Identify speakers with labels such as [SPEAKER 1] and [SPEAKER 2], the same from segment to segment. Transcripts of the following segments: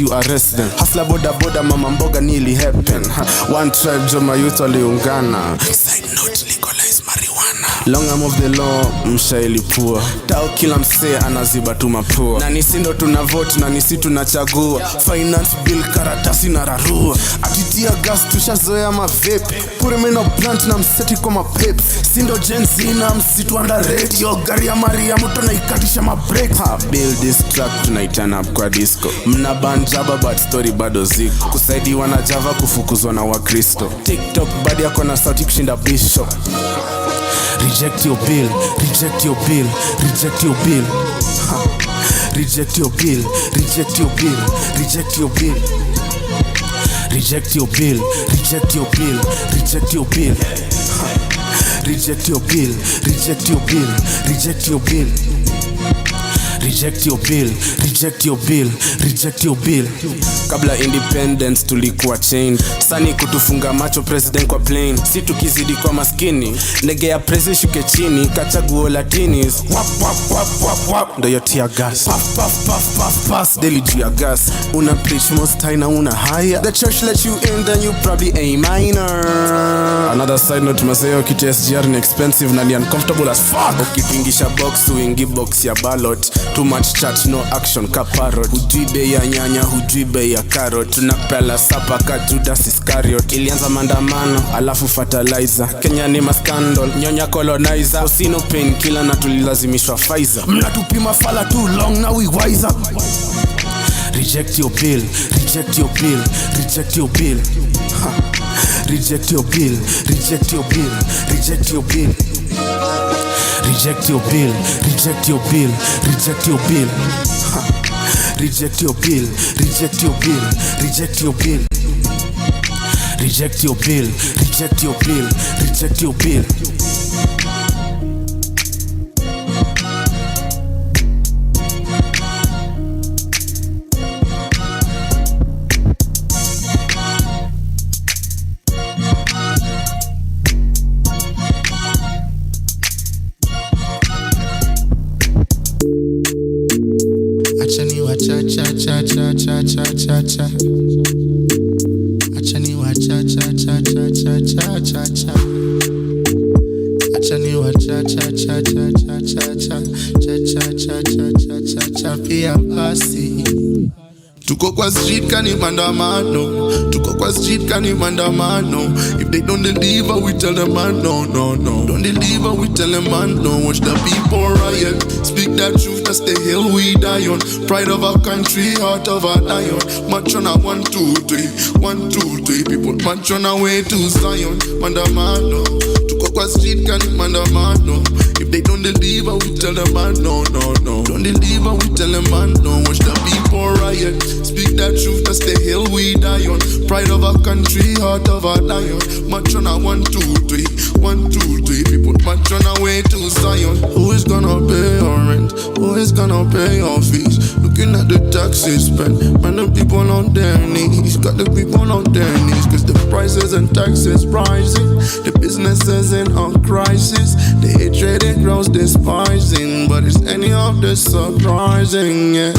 [SPEAKER 1] you arrest them. Hustler boda boda mama mboga nearly happen. One tribe Joma youth waliungana. Side note legalize marijuana. Long arm of the law mshailipua. Tao kila msee anaziba tu mapua. Na nisi ndo tunavote na nisi tunachagua. Finance bill karatasi na rarua. Atitia gas tushazoea mavepe. Pure meno plant na mseti kwa mapepe. Sindo Gen Z na msitu underrate. Yo gari ya Maria muto na ikatisha mabreak. Build this track tunaiturn up kwa disco. Mna banjaba but story bado ziko. Kusaidi wana Java kufukuzwa na wakristo. TikTok badi yako na sauti kushinda bishop. Reject your bill, reject your bill, reject your bill. Reject your bill, reject your bill, reject your bill. Reject your bill, reject your bill, reject your bill. Reject your bill, reject your bill, reject your bill. Reject your bill, reject your bill, reject your bill. Kabla independence tulikuwa chain. Sani kutufunga macho president kwa plane. Si tukizidi kwa maskini nege ya prezi shuke chini. Kachaguo latinis. Wap wap wap wap wap. Ndo yo tear gas. Puff puff puff puff puff. Daily tear gas. Una preach most high na una higher. The church let you in then you probably a minor. Another side note maseyo kiti SGR ni expensive na ni uncomfortable as fuck. Ukipingisha box uingi box ya ballot. Too much chat, no action, ka parrot. Hujui bei ya nyanya, hujui bei ya carrot. Tunapela sapa ka Judas Iscariot. Ilianza maandamano, alafu fertilizer. Kenya ni maskandal, nyonya colonizer. Usino pain killer na tulilazimishwa Pfizer. Mnatupima fala too long, now we wiser. Reject your bill, reject your bill, reject your bill. Reject your bill, reject your bill, reject your bill. Reject your bill, reject your bill, reject your bill. Reject your bill, reject your bill, reject your bill. Reject your bill, reject your bill, reject your bill.
[SPEAKER 2] Achani wa cha cha cha cha cha cha cha cha. Achani wa cha cha cha cha cha cha cha cha. Achani wa cha cha cha cha cha cha cha cha cha cha cha cha pia basi. Tuko kwa street kani mandamano. Tuko kwa street kani mandamano. If they don't deliver, we tell them man no, no, no. Don't deliver, we tell them man no. Watch the people riot. Speak that truth, that's the hill we die on. Pride of our country, heart of our lion. March on a 1, 2, 3. 1, 2, 3. People march on our way to Zion. Mandamano. Tuko kwa street kani mandamano. If they don't deliver, we tell them man no, no, no. Don't deliver, we tell them man no. Watch the people riot. Speak that truth, that's the hill we die on. Pride of our country, heart of our lion. March on a 1, 2, 3. 1, 2, 3. People march on our way to Zion. Who is gonna pay our rent? Who is gonna pay our fees? Looking at the taxes spent, man, the people on their knees. Got the people on their knees, cause the prices and taxes rising. The businesses in on crisis. The hatred it grows despising. But is any of this surprising? Yeah.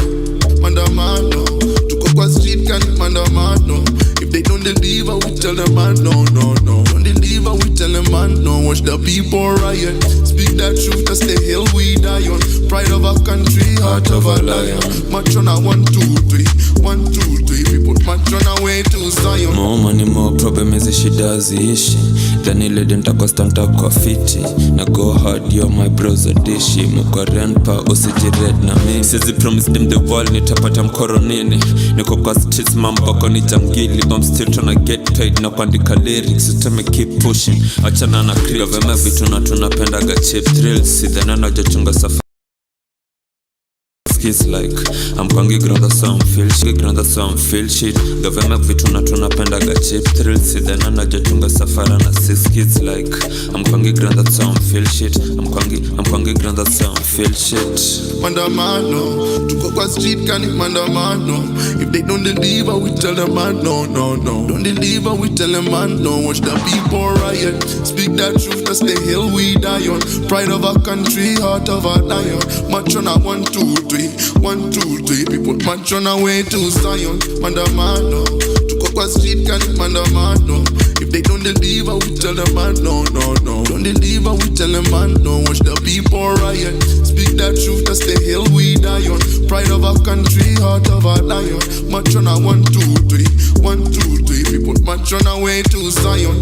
[SPEAKER 2] Mandamano, tuko kwa street kani mandamano. If they don't deliver, we tell them man no, no, no. Don't deliver, we tell them man no. Watch the people riot. Speak that truth, that's the hill we die on. Pride of our country, heart of our lion. March on a 1, 2, 3. 1, 2, 3. People march on our way to Zion.
[SPEAKER 3] More money, more problem, hizi shida haziishi. Then ile denta kwa stanta kwa fiti. Na go hard, you're my bros adishi. Mko renpa, usijired na mi. Sizi promise them the world, nitapata mkoro nini. Niko kwa streets, mambako ni jangili. I'm still tryna get paid na kuandika lyrics. So tell me keep pushing, achana na creep. Government vitu na tunapendaga cheap thrills. Sidhana na jochunga safari. Kids like I'm kwangi granda some feel shit, granda some feel shit. Government vitu na tunapendaga cheap thrills. Sidhana na jochunga safara na 6 kids like I'm kwangi granda some feel shit. I'm kwangi granda some feel shit.
[SPEAKER 2] Mandamano, tuko kwa street kani mandamano. If they don't deliver, we tell them man no, no, no. Don't deliver, we tell them man no. Watch the people riot. Speak that truth, that's the hill we die on. Pride of our country, heart of our lion. March on a 1, 2, 3. 3 1 2 3 people march on our way to Zion mandamano tuko kwa street kani mandamano if they don't deliver we tell them man no don't deliver we tell them man no watch the people riot speak that truth that's the hill we die on pride of our country heart of our lion march on our 1 2 3 1 2 3 people march on our way to Zion.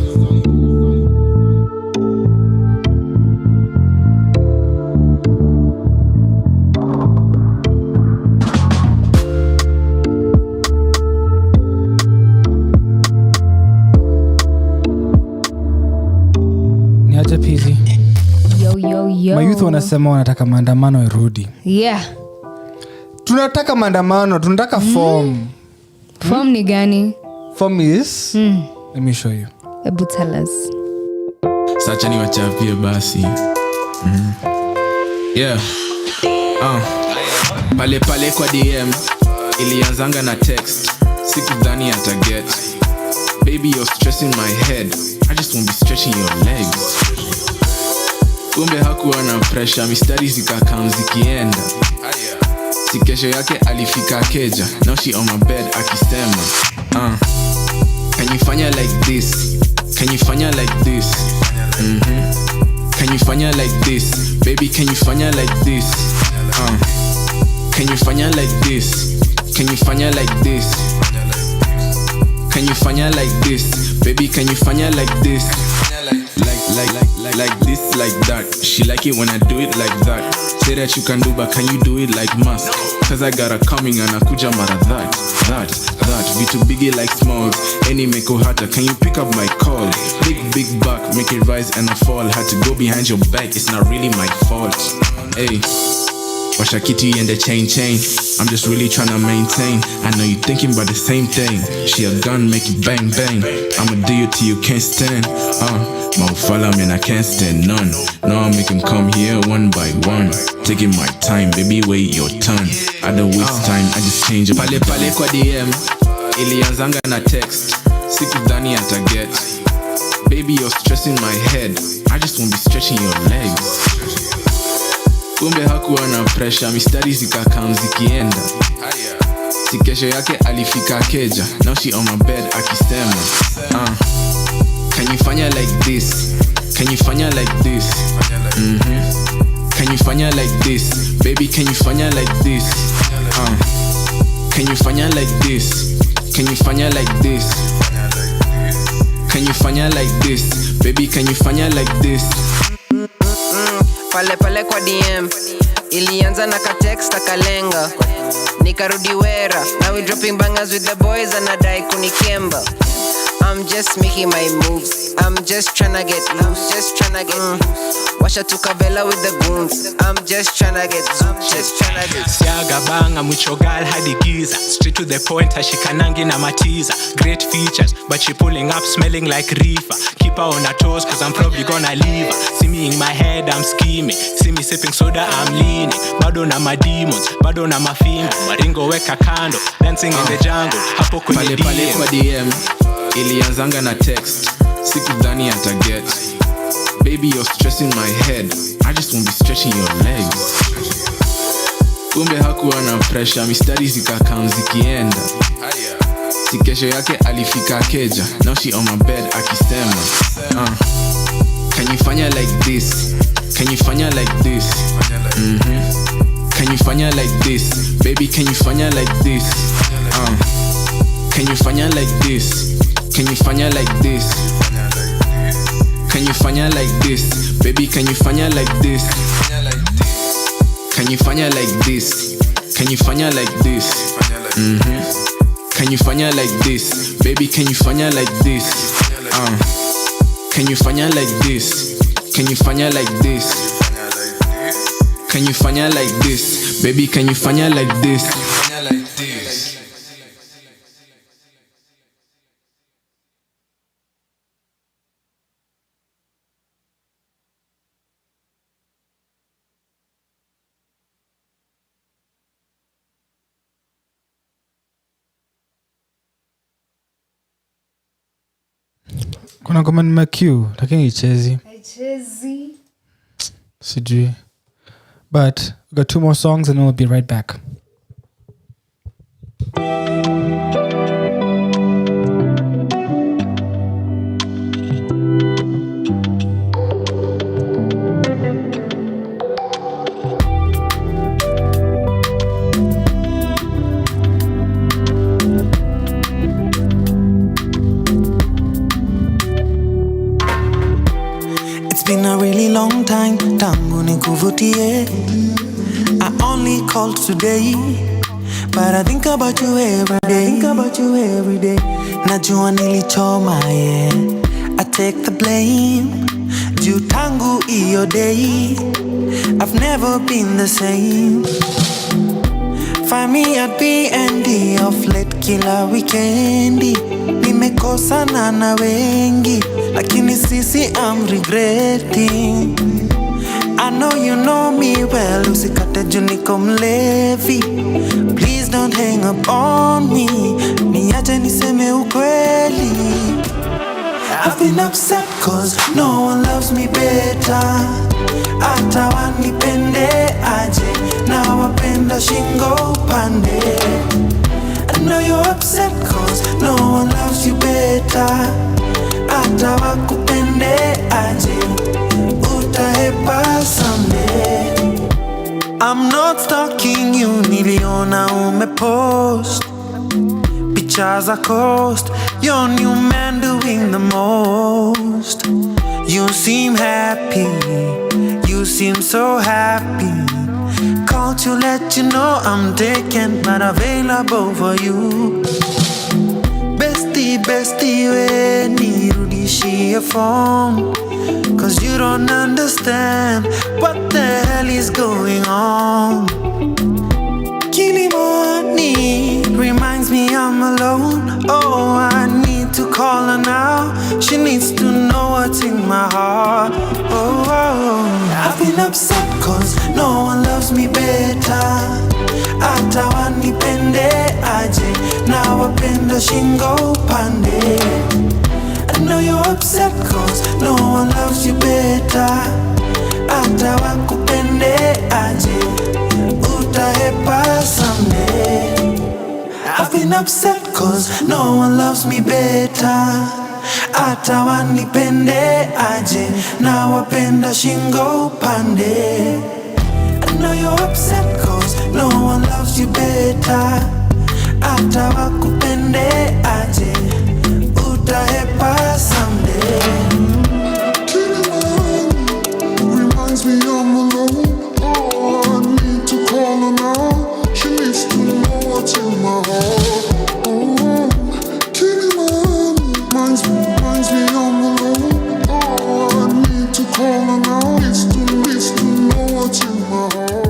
[SPEAKER 4] Mayouth wanasema wanataka maandamano irudi.
[SPEAKER 5] Yeah.
[SPEAKER 4] Tunataka maandamano, tunataka form.
[SPEAKER 5] Form ni gani?
[SPEAKER 4] Form is let me show you.
[SPEAKER 5] Ebu tell us.
[SPEAKER 1] Sacha ni wachapie basi. Yeah. Pale kwa DM ilianzanga na text. Sikudhani ata get. Baby you're stressing my head. I just won't be stretching your legs. Kumbe hakuwa na pressure, mistari zikakam zikienda. Si kesho yake alifika keja. Now she on my bed akisema can you fanya like this? Can you fanya like this? Can you fanya like this? Baby can you fanya like this? Can you fanya like this? Can you fanya like this? Can you fanya like this? Baby can you fanya like this? Like this, like that. She like it when I do it like that. Say that you can do, but can you do it like Musk? Cause I got her coming and akuja mara that. Vitu biggie like smalls. Any meko hata, can you pick up my call? Big back, make it rise and I fall. Had to go behind your back, it's not really my fault. Hey, washa kitty and the chain. I'm just really tryna maintain. I know you thinking about the same thing. She a gun, make it bang. I'ma do it till you can't stand. Motherfucker, man, I can't stand none. Now I make him come here one by one. Taking my time, baby, wait your turn. I don't waste time, I just change it. Pale kwa DM ilianzanga na text. Sikudhani ata get. Baby, you're stressing my head. I just won't be stretching your legs. Kumbe hakuwa na pressure, mistari zikakam zikienda. Si kesho yake alifika keja. Now she on my bed akisema can you fanya like this? Can you fanya like this? Can you fanya like this? Baby can you fanya like this? Can you fanya like this? Can you fanya like this? Can you fanya like this? Baby can you fanya like this?
[SPEAKER 6] Pale kwa DM ilianza na ka text akalenga nikarudi wera. Now we dropping bangers with the boys and anadai kunikemba. I'm just making my moves. I'm just tryna get loose. Washa tukabela with the goons. I'm just tryna get
[SPEAKER 7] Siaga banga muchogal hadi giza. Straight to the point hashikanangi na matiza. Great features but she pulling up smelling like reefer. Keep her on her toes cause I'm probably gonna leave her. See me in my head I'm scheming. See me sipping soda I'm leaning. Bado na my demons, bado na mafimbo. Maringo weka kando, dancing in the jungle. Hapo kwenye
[SPEAKER 1] pale kwa DM ilianzanga na text. Sikudhani ata get. Baby you're stressing my head. I just won't be stretching your legs. Kumbe hakuwa na pressure, mistari zikakam zikienda. Si kesho yake alifika keja. Now she on my bed akisema can you fanya like this? Can you fanya like this? Can you fanya like this? Baby can you fanya like this? Can you fanya like this? Can you fanya like this? Can you fanya like this? Baby can you fanya like this? Can you fanya like this? Can you fanya like this? Can you fanya like this? Baby can you fanya like this? Can you fanya like this? Can you fanya like this? Can you fanya like this? Baby can you fanya like this?
[SPEAKER 4] Kuna ngoma nimequeue lakini ichezi.
[SPEAKER 5] Haichezi.
[SPEAKER 4] Sijui. But we got 2 more songs and we'll be right back.
[SPEAKER 8] It's been a really long time, tangu nikuvutie. I only called today, but I think about you every day. Najua nilichoma, yeah. I take the blame. Juu tangu iyo day, I've never been the same. Find me at B&D off late kila weekendi. Nimekosana na wengi, lakini sisi I'm regretting. I know you know me well, usikate juu niko mlevi. Please don't hang up on me, niache niseme ukweli. I've been upset cause no one loves me better. Hata wanipende aje, na wapenda shingo pande. I know you're upset cause no one loves you better. Hata wakupende aje, utahepa someday. I'm not stalking you, niliona umepost pictures are coast. Your new man doing the most. You seem happy, you seem so happy. Called to let you know I'm taken, not available for you. Bestie, we nirudishie phone. Cause you don't understand what the hell is going on. Kilimani reminds me I'm alone. Oh, I need to call her now. She needs to know what's in my heart. I've been upset cause no one loves me better. Hata wanipende aje, na wapenda shingo pande. I know you're upset cause no one loves you better. Hata wakupende aje, utahepa someday. I've been upset cause no one loves me better. Hata wanipende aje, na wapenda shingo pande. I know you're upset cause no one loves you better. Hata wakupende aje, utahepa someday.
[SPEAKER 2] Reminds me I'm alone. Oh, I need to call her now. She needs to know what's in my heart. Oh, reminds me I'm alone. Oh, I need to call her now. Needs to know what's in my heart.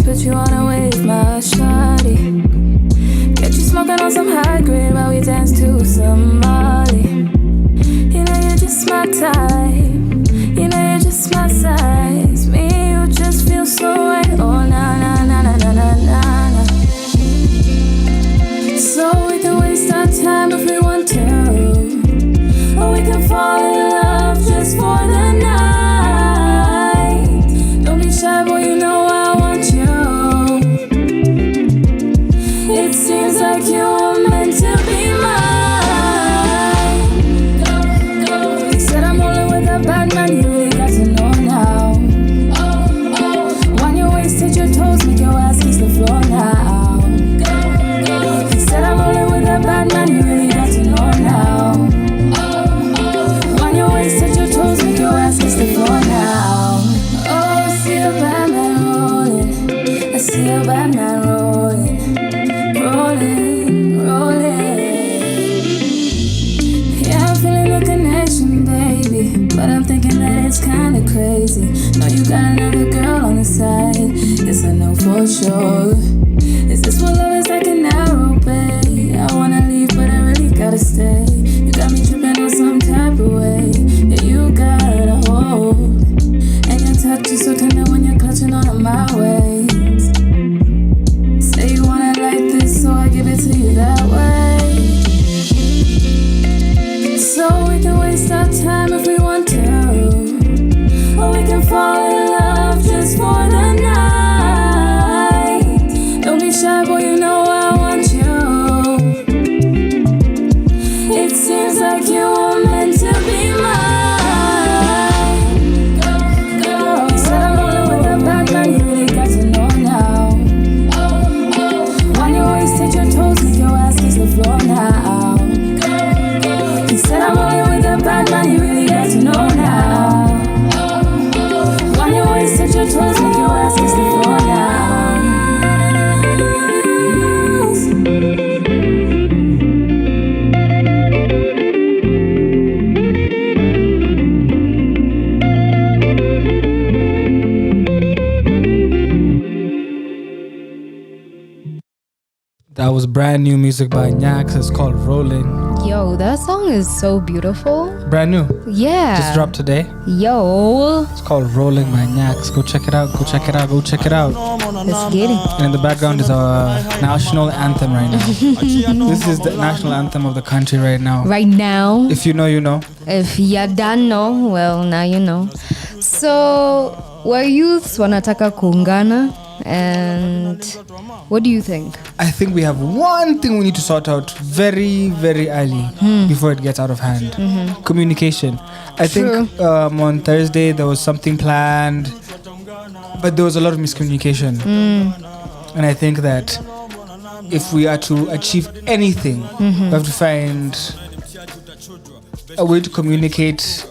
[SPEAKER 9] But you wanna wave my shawty. Get you smoking on some high grade while we dance to some Molly. You know you're just my type. You know you're just my size. Me, you just feel so right. Oh, na na na na na na na na. So we can waste our time if we want to, or we can fall in love just for the night. Don't be shy, boy, you know I want you. It seems like you were meant to be mine. You said I'm rolling with a bad man, you really got to know now. When you wasted your toes, make your ass kiss the floor now. You said I'm rolling with a bad man, you really got to know now. When you wasted your toes, make your ass kiss the floor now. Oh, I see a bad man rolling. I see a bad man rolling. Rolling. Yeah, I'm feeling the connection, baby, but I'm thinking that it's kinda crazy. Know you got another girl on the side. Yes, I know for sure. Is this what love is like an arrow, babe? I wanna leave gotta stay. You got me tripping on some type of way. Yeah, you got a hold. And your touch is so tender when you're clutching onto my waist. Say you want it like this, so I give it to you that way. So we can waste our time if we want to, or we can fall in love just for the night. Don't be shy, boy, you know I want you. It seems like you were meant to be mine. Go, go. You said I'm rolling with a bad man, you really got to know now. When you wasted your toes, make your ass kiss the floor now. You said I'm rolling with a bad man, you really got to know now. When you wasted your toes, make your ass kiss the floor now.
[SPEAKER 4] That was brand new music by Nyax. It's called Rolling.
[SPEAKER 5] Yo, that song is so beautiful.
[SPEAKER 4] Brand new.
[SPEAKER 5] Yeah.
[SPEAKER 4] Just dropped today.
[SPEAKER 5] Yo.
[SPEAKER 4] It's called Rolling by Nyax. Go check it out. Go check it out. Go check it out.
[SPEAKER 5] Let's get it.
[SPEAKER 4] And in the background is our national anthem right now. This is the national anthem of the country right now.
[SPEAKER 5] Right now.
[SPEAKER 4] If you know, you know.
[SPEAKER 5] If you don't know, well, now you know. So, we're youths wanataka kuungana. And what do you think?
[SPEAKER 4] I think we have one thing we need to sort out very, very early before it gets out of hand. Communication. I think on Thursday there was something planned, but there was a lot of miscommunication. And I think that if we are to achieve anything, we have to find a way to communicate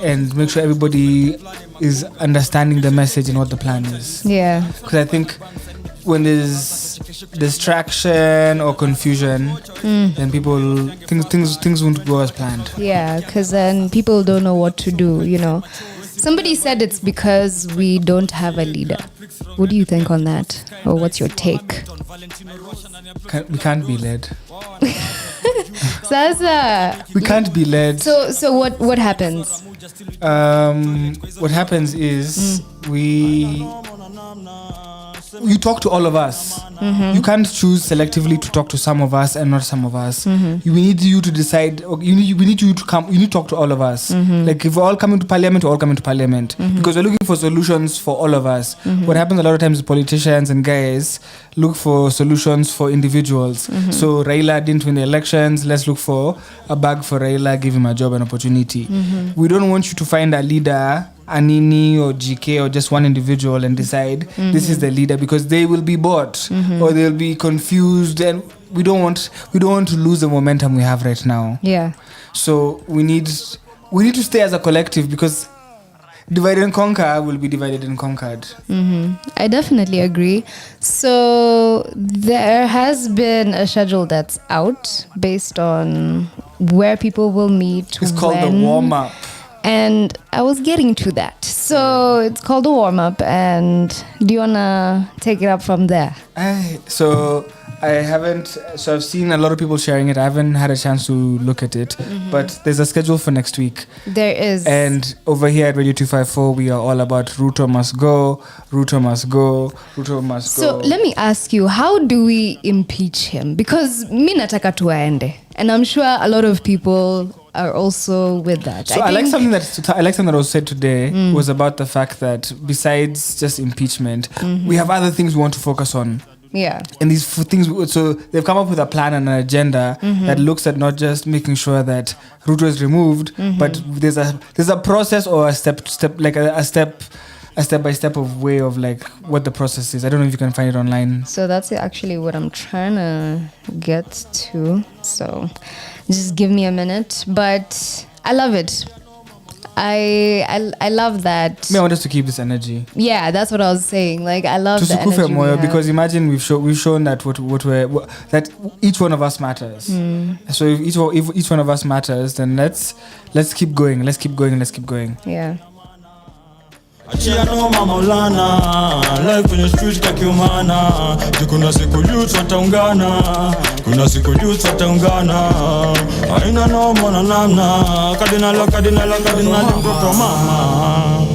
[SPEAKER 4] and make sure everybody is understanding the message and what the plan is.
[SPEAKER 5] Yeah.
[SPEAKER 4] Because I think when there's distraction or confusion, then things won't go as planned.
[SPEAKER 5] Yeah, because then people don't know what to do, you know. Somebody said it's because we don't have a leader. What do you think on that? Or what's your take?
[SPEAKER 4] We can't be led.
[SPEAKER 5] Sasa.
[SPEAKER 4] We can't be led.
[SPEAKER 5] So what happens?
[SPEAKER 4] What happens is you talk to all of us. You can't choose selectively to talk to some of us and not some of us. We need you to decide. We need you to come. You need to talk to all of us. Like if we're all coming to parliament, we're all coming to parliament because we're looking for solutions for all of us. What happens a lot of times is politicians and guys look for solutions for individuals. So Raila didn't win the elections. Let's look for a bag for Raila, give him a job and opportunity. We don't want you to find a leader, Anini or GK or just one individual and decide this is the leader, because they will be bought or they'll be confused, and we don't want to lose the momentum we have right now.
[SPEAKER 5] Yeah.
[SPEAKER 4] So we need to stay as a collective, because divide and conquer will be divided and conquered.
[SPEAKER 5] I definitely agree. So there has been a schedule that's out based on where people will meet.
[SPEAKER 4] It's called the warm-up.
[SPEAKER 5] And I was getting to that. So it's called the warm-up. And do you want to take it up from there?
[SPEAKER 4] So I've seen a lot of people sharing it. I haven't had a chance to look at it. But there's a schedule for next week.
[SPEAKER 5] There is.
[SPEAKER 4] And over here at Radio 254, we are all about Ruto must go, Ruto must go, Ruto must go.
[SPEAKER 5] So let me ask you, how do we impeach him? Because mi nataka tu aende. And I'm sure a lot of people are also with that.
[SPEAKER 4] So I like something that was said today was about the fact that besides just impeachment, we have other things we want to focus on.
[SPEAKER 5] Yeah.
[SPEAKER 4] And these things, so they've come up with a plan and an agenda that looks at not just making sure that Ruto is removed, but there's a process or a step-by-step of way of like what the process is. I don't know if you can find it online.
[SPEAKER 5] So that's actually what I'm trying to get to. So just give me a minute. But I love it. I love that.
[SPEAKER 4] I want us to keep this energy.
[SPEAKER 5] Yeah, that's what I was saying. Like I love the energy we have.
[SPEAKER 4] Because imagine we've shown that that each one of us matters. So if each one of us matters, then let's keep going. Let's keep going.
[SPEAKER 5] Yeah.
[SPEAKER 10] Achia noma Maulana, life in the streets kakiumana. Kuna siku youth wataungana, kuna siku youth wataungana. Haina noma na namna, kardinala mtoto mama.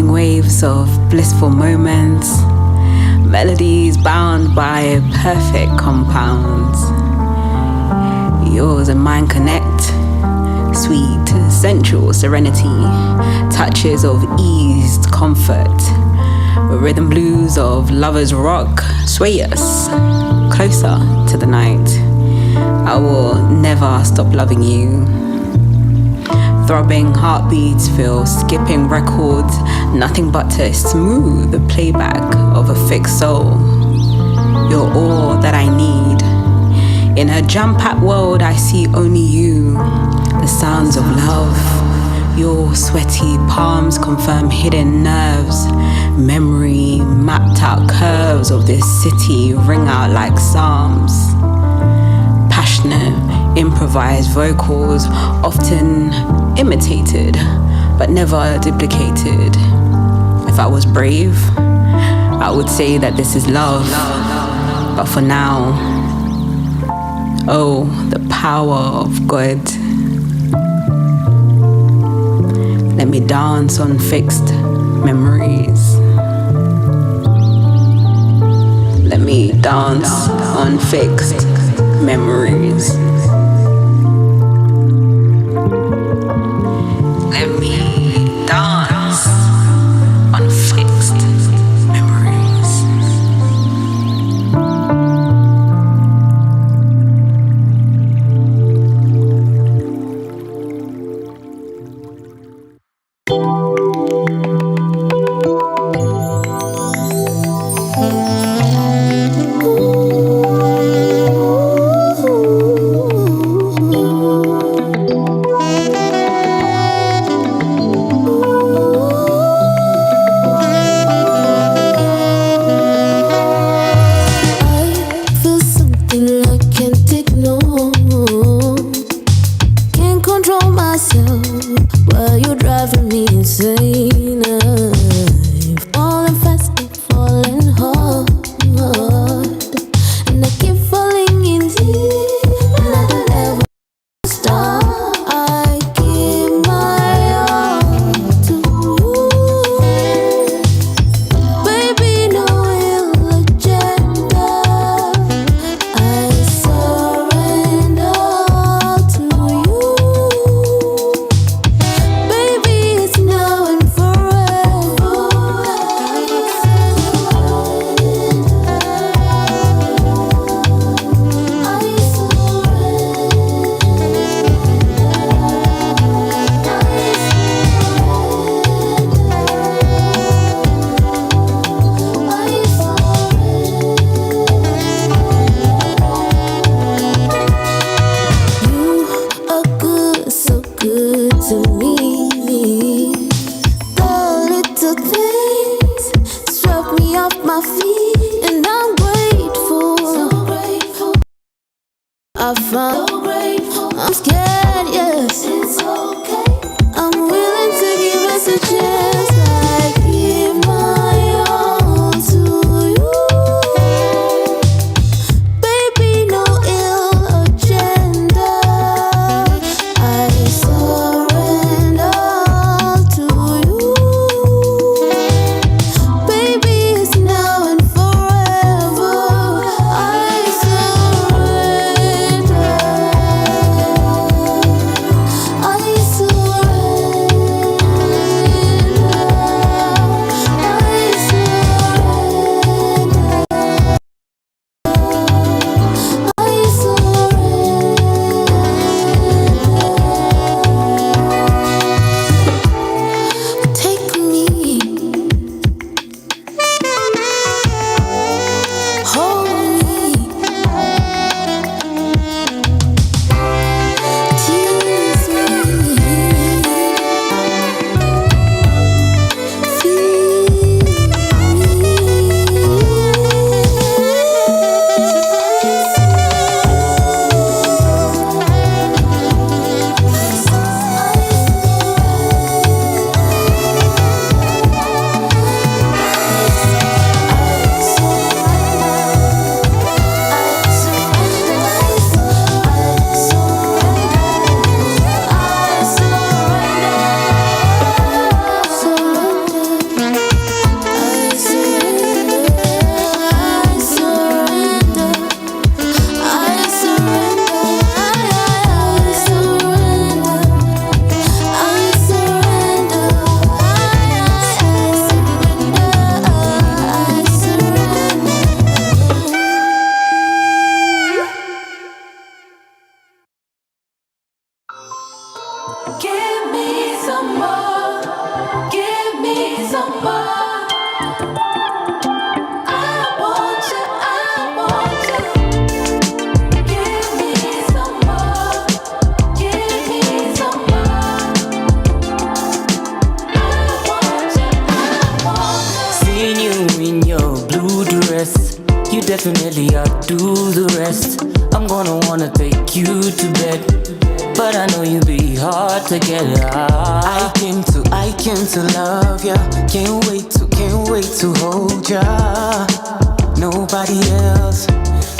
[SPEAKER 11] Waves of blissful moments, melodies bound by perfect compounds. Yours and mine connect, sweet, sensual serenity, touches of eased comfort, rhythm blues of lovers rock sway us closer to the night. I will never stop loving you. Throbbing heartbeats feel skipping records, nothing but a smooth playback of a fixed soul. You're all that I need. In a jam-packed world, I see only you. The sounds of love. Your sweaty palms confirm hidden nerves. Memory mapped out curves of this city ring out like psalms. Passionate, improvised vocals, often imitated, but never duplicated. If I was brave, I would say that this is love. But for now, oh, the power of God. Let me dance on fixed memories. Let me dance on fixed memories. Let me dance on fixed memories.
[SPEAKER 9] I'm scared, yes. It's okay. I'm willing to give us a chance. I give my all to you. Baby, no ill agenda. I surrender all to you. Baby, it's now and forever. Give me some more. Give me some more. I want you. I want you. Give me some more. Give me some more. I want you. I want you.
[SPEAKER 12] Seeing you in your blue dress, you definitely outdo the rest. I'm gonna wanna take you to bed, but I know you'll be hard to get out. I came to love ya. Can't wait to hold ya. Nobody else,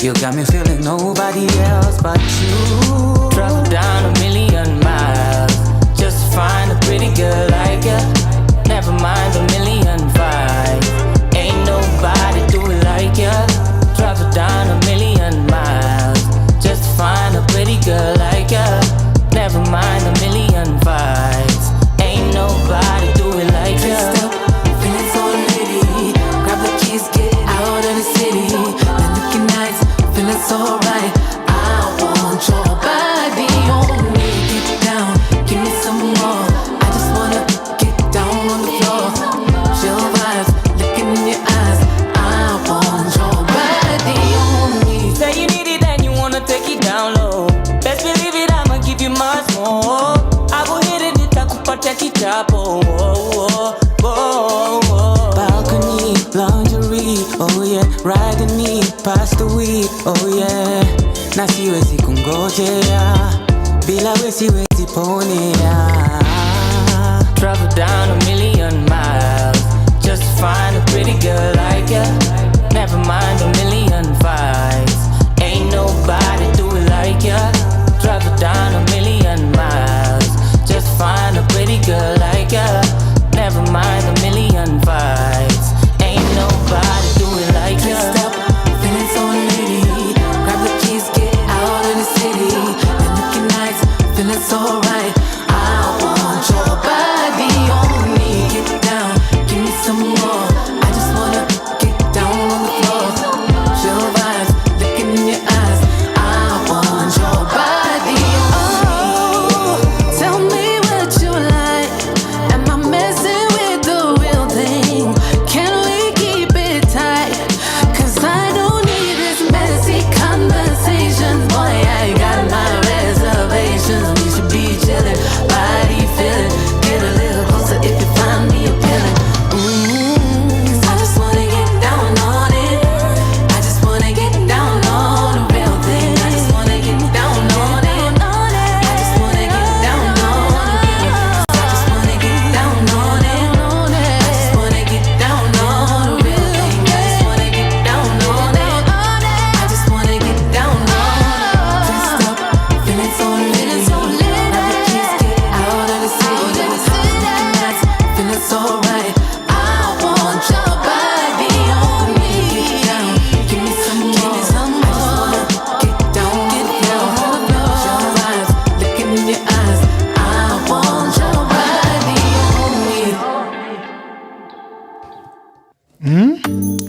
[SPEAKER 12] you got me feeling nobody else but you. Travel down 1,000,000 miles, just find a pretty girl like ya. Never mind 1,000,005. Ain't nobody do it like ya. Travel down 1,000,000 miles, just find a pretty girl like ya. Never mind 1,000,005. Ain't nobody do it like ya.
[SPEAKER 9] Dressed up, feeling so litty. Grab the keys, get out of the city. Been looking nice, feeling so right. I want your body on me. Get down, give me some more. I just wanna get down on the floor. Chill vibes, looking in your eyes. I want your body on me.
[SPEAKER 12] Say you need it and you wanna take it down low. Best believe it, I'ma give you much more. I will hit it, nitakupatia kichapo. Balcony, lingerie, oh yeah. Riding me past the weed, oh yeah. Na siwezi kungojea, bila we siwezi ponea. Travel down 1,000,000 miles, just find a pretty girl like ya. Never mind 1,000,005. Ain't nobody do it like ya. Travel down 1,000,000 miles, just find a pretty girl like ya. Never mind 1,000,005. Ain't nobody do it like ya.
[SPEAKER 9] Dressed up, feeling so litty. Grab the keys, get out of the city. Been looking nice, feeling so right. I want your body on me. Get down, give me some more. I just wanna get down on the floor. Chill vibes, looking in your eyes. I want your body on me. Tell me what you like. Am I messing with the real thing? Can we keep it tight? 'Cause I don't need this messy conversation. Boy, I got my reservations. We should be chilling, body feeling. Get a little closer if you find me appealing. 'Cause I just wanna get down on it. I just wanna get down on the real thing. I just wanna get down on it. I just wanna get down on it. I just wanna get down on it. I just wanna get down on the real thing. I just wanna get down on it. I just wanna get down on it. Dressed up, feeling so litty. Grab the keys, get out of the city. Looking nice, feeling so right. I want your body on me. Get down, give me some more. I just wanna get down on the floor. Your vibes, looking in your eyes. I want your body on me.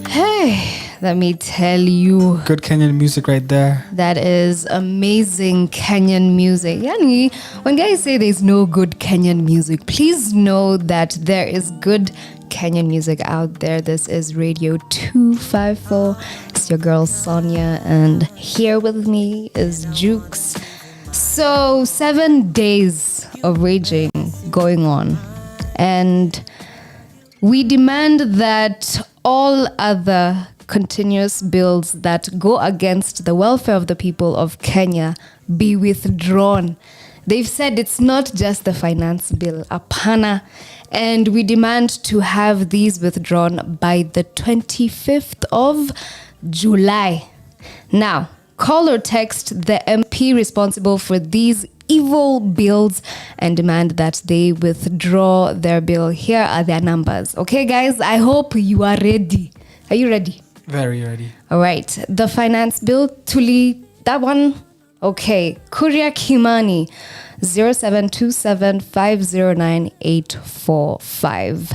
[SPEAKER 5] Hey, let me tell you.
[SPEAKER 4] Good Kenyan music right there.
[SPEAKER 5] That is amazing Kenyan music. Yani, when guys say there's no good Kenyan music, please know that there is good Kenyan music out there. This is Radio 254. It's your girl Sonia, and here with me is Jukes. So 7 days of raging going on, and we demand that all other continuous bills that go against the welfare of the people of Kenya be withdrawn. They've said it's not just the finance bill, apana, and we demand to have these withdrawn by the 25th of July. Now, call or text the MP responsible for these evil bills and demand that they withdraw their bill. Here are their numbers. Okay, guys, I hope you are ready. Are you ready?
[SPEAKER 4] Very ready.
[SPEAKER 5] All right. The finance bill, Tuli, that one. Okay. Kuria Kimani, 0727509845.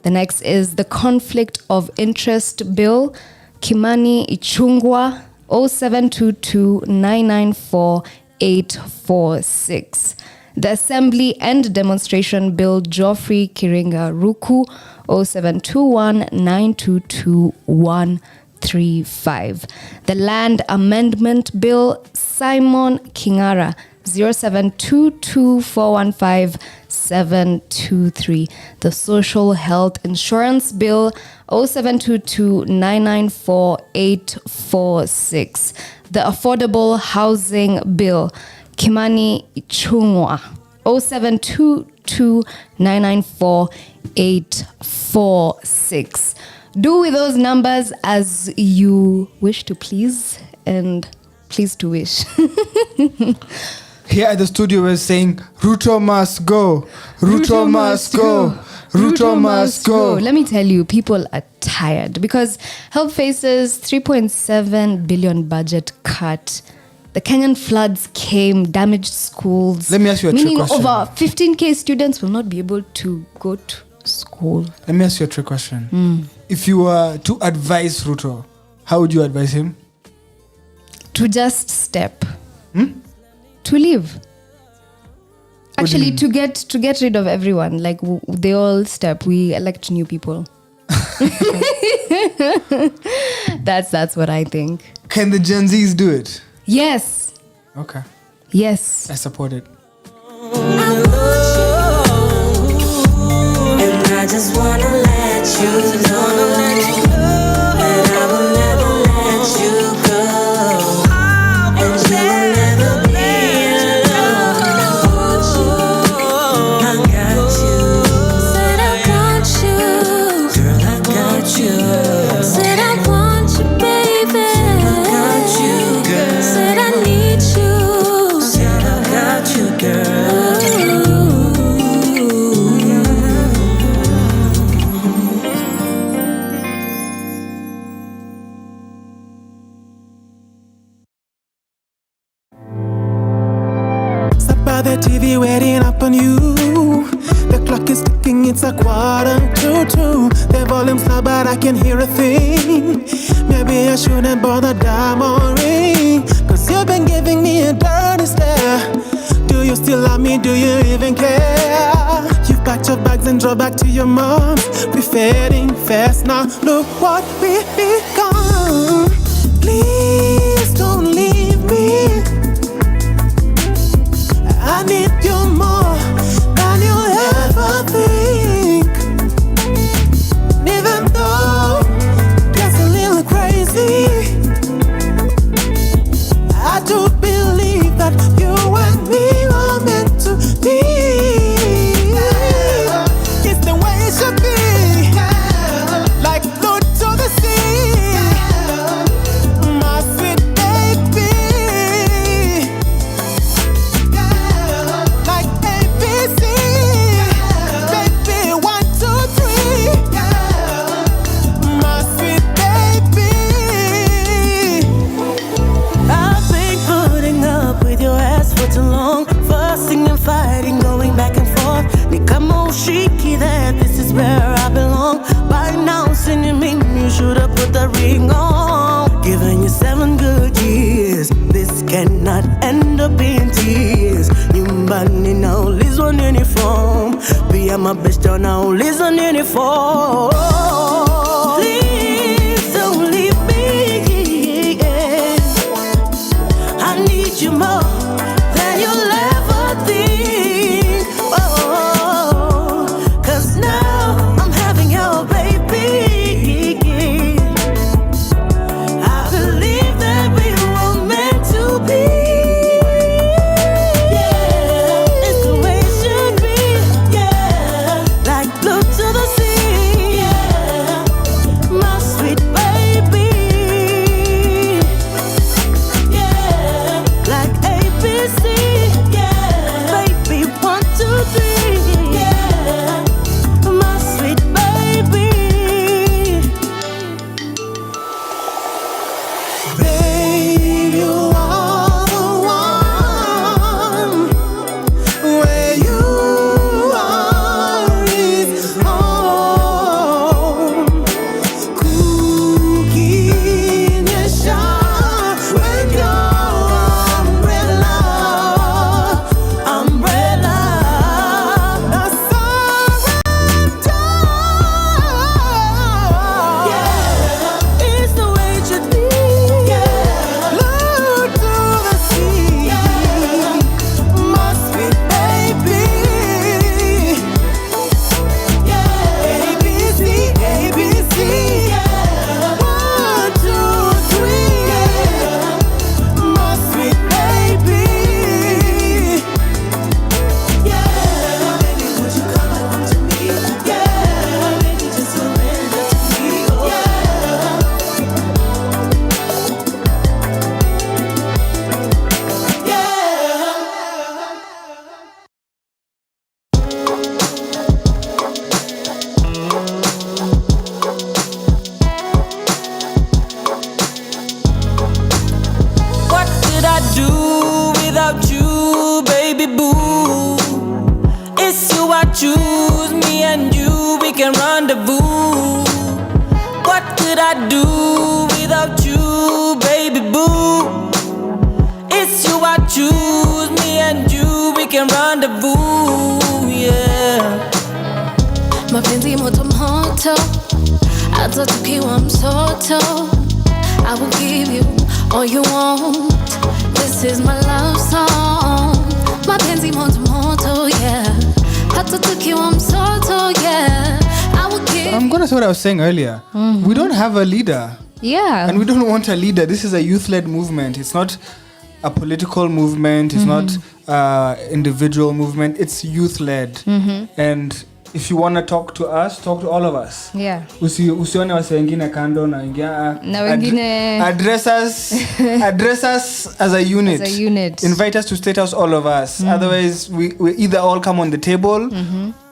[SPEAKER 5] The next is the conflict of interest bill, Kimani Ichungwa, 0722994846. The Assembly and Demonstration Bill, Geoffrey Kiringa Ruku, 0721 922 135. The Land Amendment Bill, Simon Kingara, 0722 415 723. The Social Health Insurance Bill, 0722 994 846. The Affordable Housing Bill, Kimani Ichungwa, 0722 994 846. Do with those numbers as you wish to please, and please to wish.
[SPEAKER 4] Here at the studio, we're saying, Ruto must go. Ruto must go. Ruto must go.
[SPEAKER 5] Let me tell you, people are tired because help faces 3.7 billion budget cut. The Kenyan floods came, damaged schools.
[SPEAKER 4] Let me ask you a trick
[SPEAKER 5] meaning
[SPEAKER 4] question.
[SPEAKER 5] over 15k students will not be able to go to school.
[SPEAKER 4] Let me ask you a trick question. If you were to advise Ruto, how would you advise him?
[SPEAKER 5] To just step. To leave. Actually, to get rid of everyone. Like, they all step. We elect new people. That's what I think.
[SPEAKER 4] Can the Gen Zs do it?
[SPEAKER 5] Yes.
[SPEAKER 4] Okay.
[SPEAKER 5] Yes.
[SPEAKER 4] I support it.
[SPEAKER 12] And I just wanna let you know that I will never let you go, and you will never be alone. I got you. Said I got you. Girl, I got you. Said I want you, baby. I got you, girl. Said I need you. Said I got you, girl.
[SPEAKER 8] By the TV waiting up on you. The clock is ticking, it's 1:45. The volume's loud, but I can hear a thing. Maybe I shouldn't bother diamond ring, 'cause you've been giving me a dirty stare. Do you still love me? Do you even care? You've packed your bags and drove back to your mom. We're fading fast now. Look what we've become. Please don't leave me. I need you more than you'll ever think. Even though it's a little crazy, I do believe that you and me are meant to be. It's the way it should be, like float to the sea. My sweet baby, like ABC, baby, 1, 2, 3. My sweet baby,
[SPEAKER 12] I've been putting up with your ass for too long, fussing and fighting, going back and forth. Nikamo shiki that this is where I belong. By now, sending me, you should have put the ring on. Giving you 7 good years, this cannot end up in tears. Nyumbani now, lives on uniform. Be my best now, lives on uniform. Please don't leave me. I need you more than you'll ever think. Oh, 'cause now I'm having your baby. I believe that we were meant to be. Yeah, it's the way it should be. Yeah, like blue to the sea. Yeah, can rendezvous. What could I do without you, baby boo? It's you I choose, me and you, we can rendezvous, yeah.
[SPEAKER 9] Mapenzi moto moto, hata tukiwa mtoto, I will give you all you want. This is my love song. Mapenzi moto moto, yeah. Hata tukiwa mtoto, yeah. I will give.
[SPEAKER 4] I'm gonna say what I was saying earlier. We don't have a leader.
[SPEAKER 5] Yeah.
[SPEAKER 4] And we don't want a leader. This is a youth-led movement. It's not a political movement. It's not individual movement. It's youth-led. And if you want to talk to us, talk to all of us.
[SPEAKER 5] Yeah.
[SPEAKER 4] Usione wase wengine kando na
[SPEAKER 5] wengine
[SPEAKER 4] address us as a unit.
[SPEAKER 5] As a unit.
[SPEAKER 4] Invite us to State House, all of us. Otherwise, we either all come on the table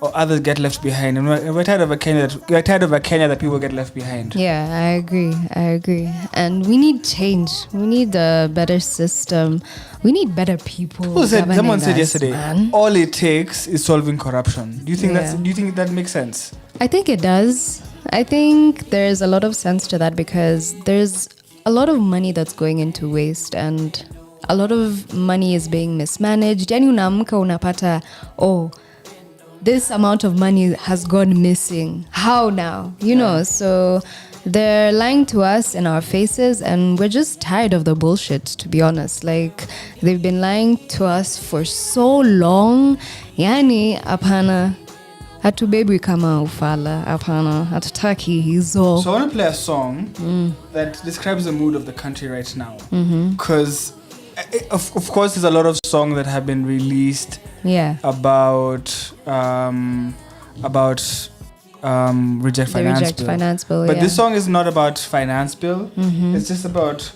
[SPEAKER 4] or others get left behind. And we're tired of a Kenya that people get left behind.
[SPEAKER 5] Yeah, I agree. And we need change. We need a better system. We need better people.
[SPEAKER 4] Someone said yesterday,
[SPEAKER 5] man.
[SPEAKER 4] all it takes is solving corruption. Do you think that makes sense?
[SPEAKER 5] I think it does. I think there's a lot of sense to that because there's a lot of money that's going into waste and a lot of money is being mismanaged. Yani unaamka unapata, this amount of money has gone missing. How now? You know, so they're lying to us in our faces and we're just tired of the bullshit, to be honest. Like, they've been lying to us for so long. Yani, apana. Hatubebi kama ufala. Apana. Hatutaki hizo.
[SPEAKER 4] So I want to play a song that describes the mood of the country right now. Because, of course, there's a lot of songs that have been released about reject finance bill. But this song is not about finance bill. It's just about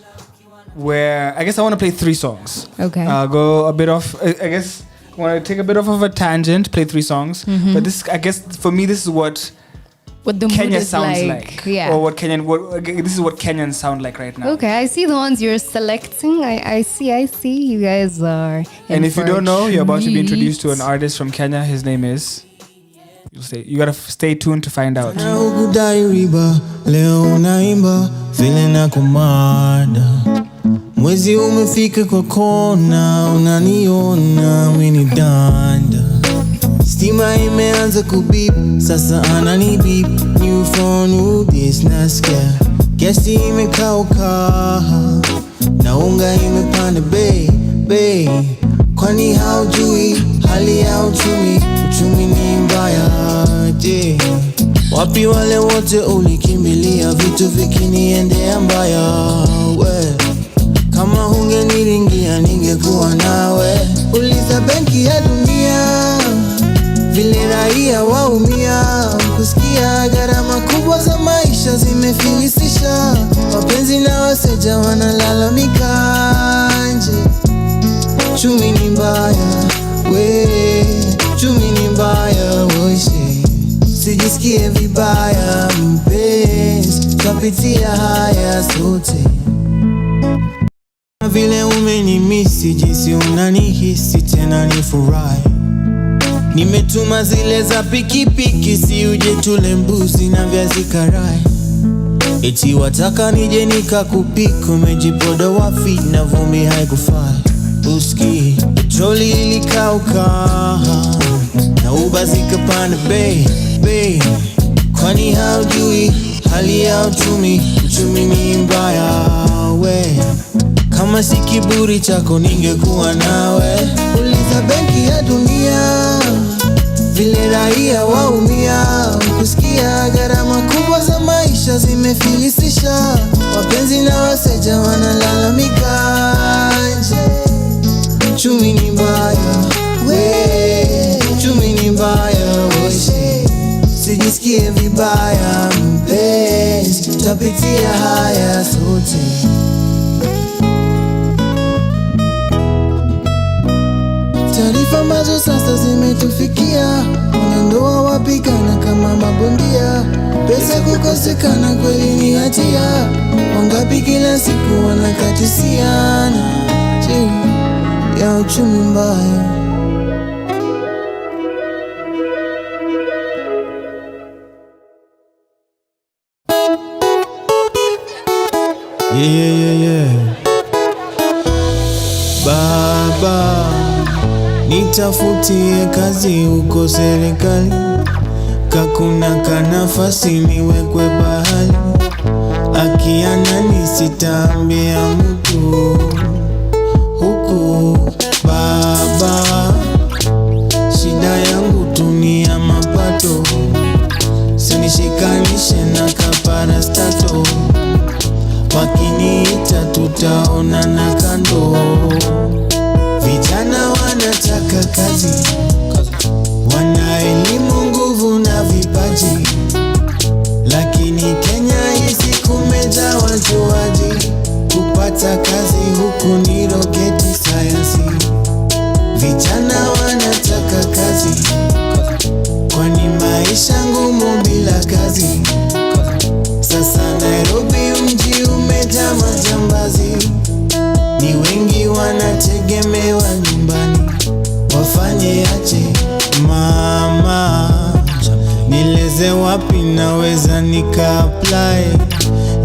[SPEAKER 4] where I guess I want to play 3 songs.
[SPEAKER 5] Okay.
[SPEAKER 4] Go a bit off. I guess I want to take a bit off of a tangent. Play 3 songs. But this, I guess, for me, this is what
[SPEAKER 5] the
[SPEAKER 4] Kenya
[SPEAKER 5] mood is
[SPEAKER 4] sounds like.
[SPEAKER 5] Yeah.
[SPEAKER 4] Or this is what Kenyans sound like right now.
[SPEAKER 5] Okay, I see the ones you're selecting. I see. You guys are.
[SPEAKER 4] And if you don't know, you're about to be introduced to an artist from Kenya. His name is. You gotta stay tuned to find out.
[SPEAKER 13] Leo unaimba vile na kumada, mwezi umefika kwa kona, unaniona mini danda, stima imeanza kubip, sasa anani beep, new phone, new business care, gesi imekauka, na unga imepanda bei, kwani haujui hali ya uchumi ni mbaya, je, wapi wale wote ulikimbilia vitu vikiniendea mbaya, we, kama hungeniringia ningekuwa nawe, uliza benki ya dunia, vile raia waumia, kusikia gharama kubwa za maisha zimefilisisha, wapenzi na waseja wanalalamika nje, chumi ni mbaya, we, chumi ni mbaya, woishe, sijisikie vibaya mpenzi, tapitia haya sote, vile umenimisi, jinsi unanihisi tena nifurahi, nimetuma zile za pikipiki, si uje tule mbuzi na viazi karai, eti wataka nije nikakupika, umejipoda wafi na vumbi haikufai, uski troli ilikauka na uba zikapanda bei, kwani haujui hali ya uchumi ni mbaya, we, kama si kiburi chako ningekuwa nawe, uliza benki ya dunia, vile raia waumia, kusikia gharama kubwa za maisha zimefilisisha, wapenzi na waseja wanalalamika nje, chumi ni mbaya, we, chumi ni mbaya, woshe, sijisikie vibaya mpenzi, tapitia haya sote. Taarifa ambazo sasa zimetufikia, wanandoa wapigana kama mabondia, pesa kukosekana kweli ni hatia, wangapi kila siku wanakatisiana ya uchumi mbaya. Yeah. Baba, nitafutie kazi huko serikali, kakuna kanafasi niwekwe bahali, akianani sitaambia mtu huku. Baba, shida yangu dunia mapato, sinishikanishe na kaparastato, wakiniita tutaona na kando. Vijana wanataka kazi, wana elimu, nguvu na vipaji, lakini Kenya hizi kumejaa wajuaji. Kupata kazi huku ni roketi sayansi. Vijana wanataka kazi, kwani maisha ngumu bila kazi. Sasa Nairobi mji umejaa majambazi, ni wengi wanategemewa nyumbani, wafanye aje? Mama, nileze wapi naweza nika apply?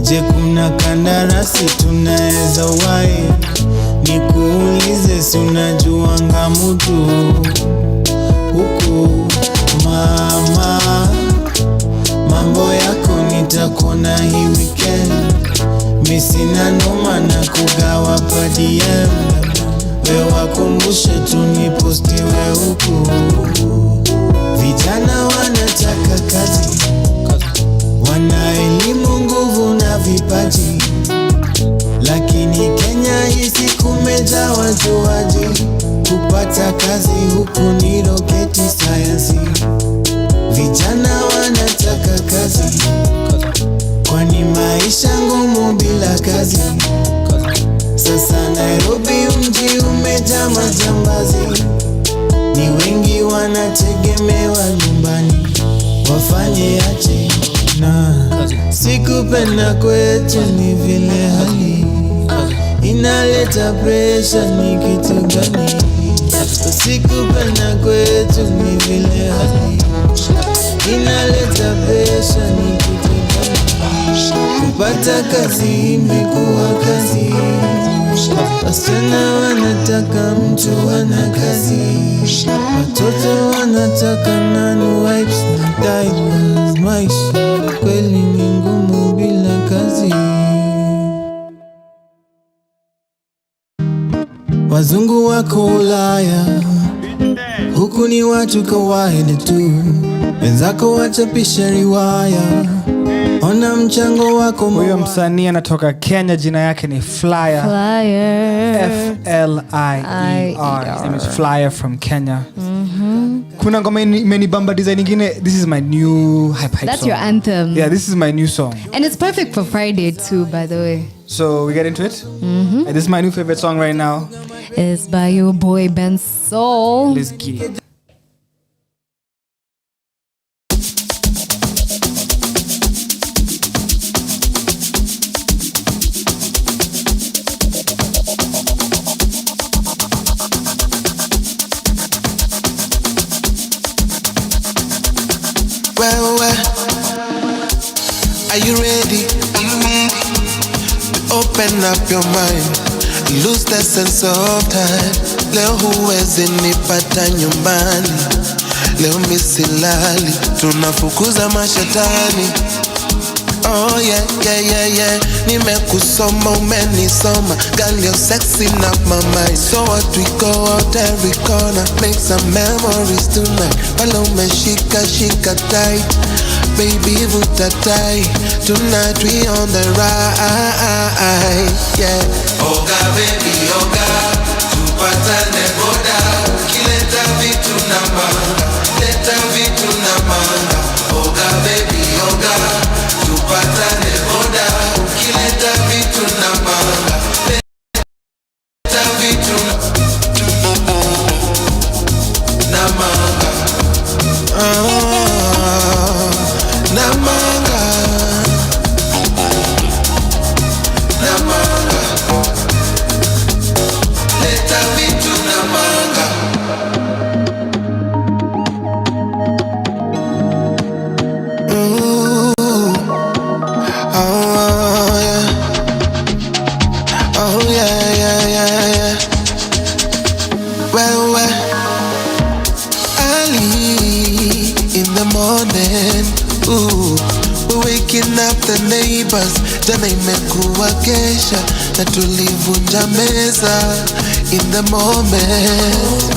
[SPEAKER 13] Je, kuna kandarasi tunaweza wai? Nikuulize, si unajuanga mtu huku? Mama, mambo yako nitakona hii weekend, mi sina noma na kugawa pa DM, we wakumbushe tunipostiwe huku. Vijana wanataka kazi, wana elimu, nguvu na vipaji, lakini Kenya hizi kumejaa wajuaji. Kupata kazi huku ni roketi sayansi. Vijana wanataka kazi, kwani maisha ngumu bila kazi. Sasa Nairobi mji umejaa majambazi, ni wengi wanategemewa nyumbani, wafanye aje? Na sikupenda kwetu ni vile hali inaleta pressure, ni kitu gani? Sikupenda kwetu ni vile hali inaleta pressure, ni kitu gani? Kupata kazi imekuwa kazi, wasichana wanataka mtu ana kazi, watoto wanataka nani wipes na diapers. Maisha kweli ni ngumu bila kazi. Wazungu wako Ulaya, huku ni watu kawaida tu, wenzako wachapisha riwaya, ona mchango wako.
[SPEAKER 4] Huyo msanii anatoka Kenya, jina yake ni Flyer. F-L-I-E-R. His name is Flyer from Kenya. Kuna ngoma imenibamba design ingine. This is my new hype
[SPEAKER 5] That's
[SPEAKER 4] song.
[SPEAKER 5] your anthem.
[SPEAKER 4] Yeah, this is my new song.
[SPEAKER 5] And it's perfect for Friday too, by the way.
[SPEAKER 4] So we get into it. And this is my new favorite song right now.
[SPEAKER 5] It's by your boy Ben Soul.
[SPEAKER 4] Let's get it.
[SPEAKER 2] Well, are you ready? Open up your mind, lose the sense of time. Leo huwezi nipata nyumbani, leo misilali, tunafukuza mashetani. Oh yeah. Nimekusoma, umenisoma, girl you're sexy up my mind. So what, we go out every corner, make some memories tonight. Wala umeshika tight, baby vuta tai. Tonight we on the ride, yeah. Oga baby oga, tupatane boda, kileta vitu na manga, leta vitu na manga. Oga baby oga, tupatane boda, kileta vitu na manga, leta vitu na manga, na manga, na manga, leta vitu na manga. morning. Ooh, we're waking up the neighbors. Jana imekuwa kesha na tulivunja meza. In the moment.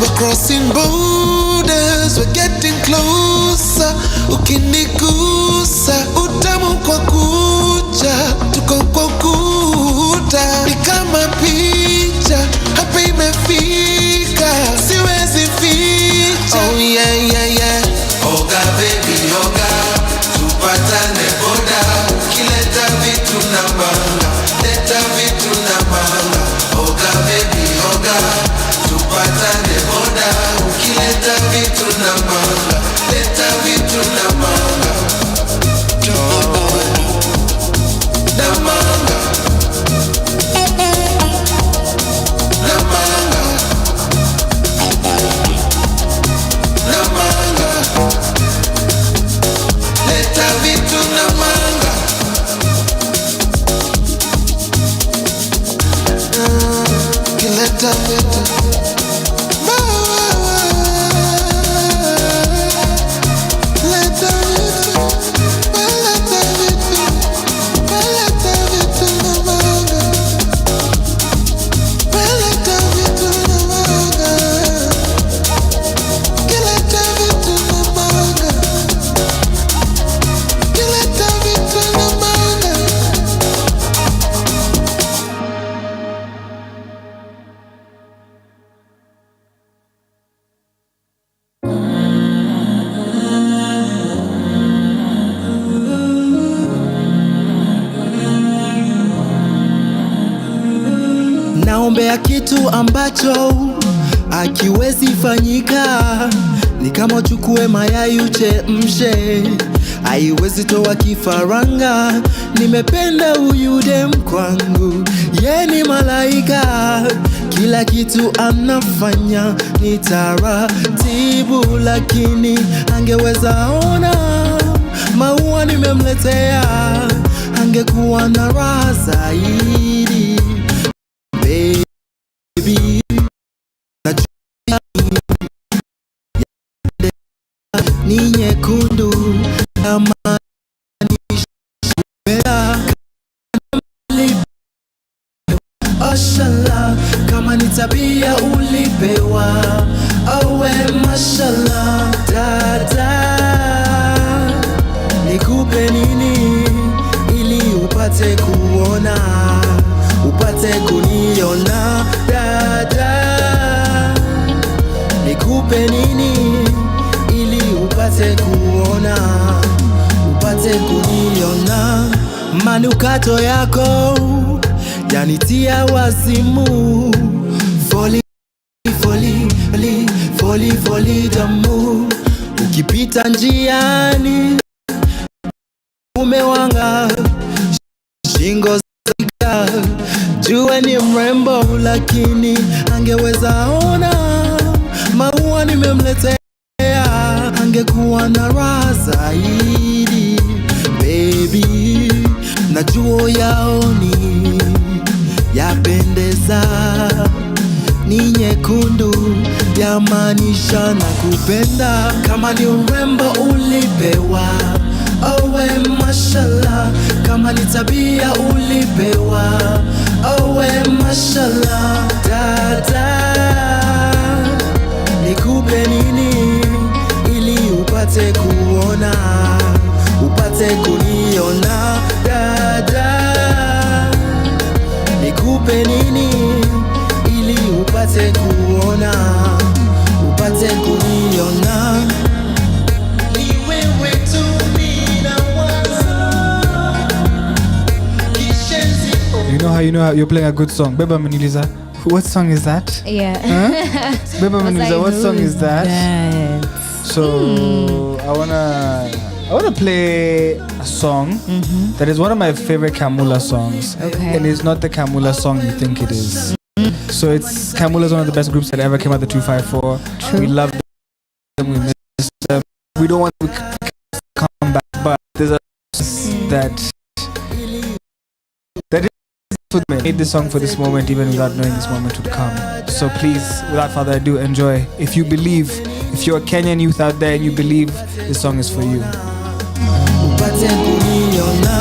[SPEAKER 2] We're crossing borders, we're getting closer. Ukinigusa, utamu kwa kucha. Tuko kwa kuta, ni kama picha. Hapa imefika, siwezi ficha. Oh yeah, yeah, yeah. Oga baby, oga, tupatane boda. Ukileta vitu na manga, leta vitu na manga. Oga baby, oga, tupatane boda. Ukileta vitu na manga, leta vitu na manga. Na manga, na manga, na manga. Leta vitu na manga. Kileta vitu. Leta vitu. Leta vitu. Leta vitu na manga. Leta vitu na manga. Kileta vitu na manga. Kileta vitu na manga.
[SPEAKER 13] Naombea kitu ambacho akiwezi fanyika, ni kama uchukue mayai uchemshe, haiwezi toa kifaranga. Nimependa huyu dem kwangu, ye ni malaika, kila kitu anafanya ni taratibu, lakini angeweza ona maua nimemletea, angekuwa na raha zaidi. Baby, najua ni nyekundu kama ni shubela, oshala kama ni tabia ulipewa, owe mashallah. Dada, nikupe nini ili upate kuona, upate kuniona? Dada, nikupe nini ili upate kuona, upate kuniona? Manukato yako yanitia wazimu, foli foli foli foli foli damu. Ukipita njiani umewanga shingo zika, jua ni mrembo, lakini angeweza ona maua nimemletea, angekuwa na raha zaidi. Baby, najua yaoni yapendeza, ni nyekundu yamaanisha na kupenda. Kama ni urembo ulipewa, owe mashallah. Kama ni tabia ulipewa, owe mashallah. Dada, nikupe nini ili upate kuona, upate kuniona? Dada, nikupe nini ili upate kuona, upate kuniona? Ni wewe tu
[SPEAKER 4] You know how you're playing a good song. Beba Maniliza, what song is that?
[SPEAKER 5] Yeah.
[SPEAKER 4] Huh? Beba Maniliza, what song is that? So I wanna play a song that is one of my favorite Kamula songs.
[SPEAKER 5] Okay.
[SPEAKER 4] And it's not the Kamula song you think it is. So Kamula is one of the best groups that ever came out, the 254.
[SPEAKER 5] True.
[SPEAKER 4] We love them, we miss them. We don't want to come back, but there's a that made this song for this moment, even without knowing this moment would come. So please, without further ado, enjoy. If you believe, if you're a Kenyan youth out there and you believe this song is for you.
[SPEAKER 13] Upate kuniona.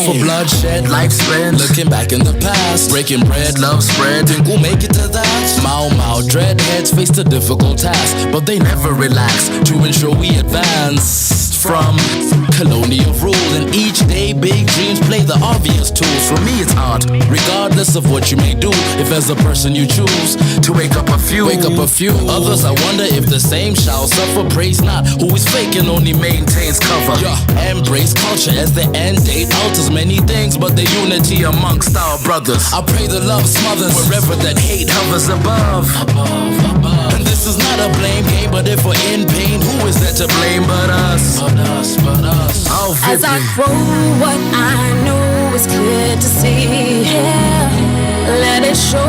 [SPEAKER 14] For bloodshed, life spent looking back in the past. Breaking bread, love spread, think we'll make it to that. Mau dreadheads face the difficult task, but they never relax to ensure we advance. From colonial rule, and each day big dreams play the obvious tools. For me it's art, regardless of what you may do. If as a person you choose to wake up a few, others I wonder if the same shall suffer. Praise not who is fake and only maintains cover. Embrace culture as the end date alters many things, but the unity amongst our brothers. I pray the love smothers wherever that hate hovers above. And this is not a blame game, but if we're in pain, who is there to blame but us?
[SPEAKER 9] As I grow, what I know is clear to see. Yeah. Let it show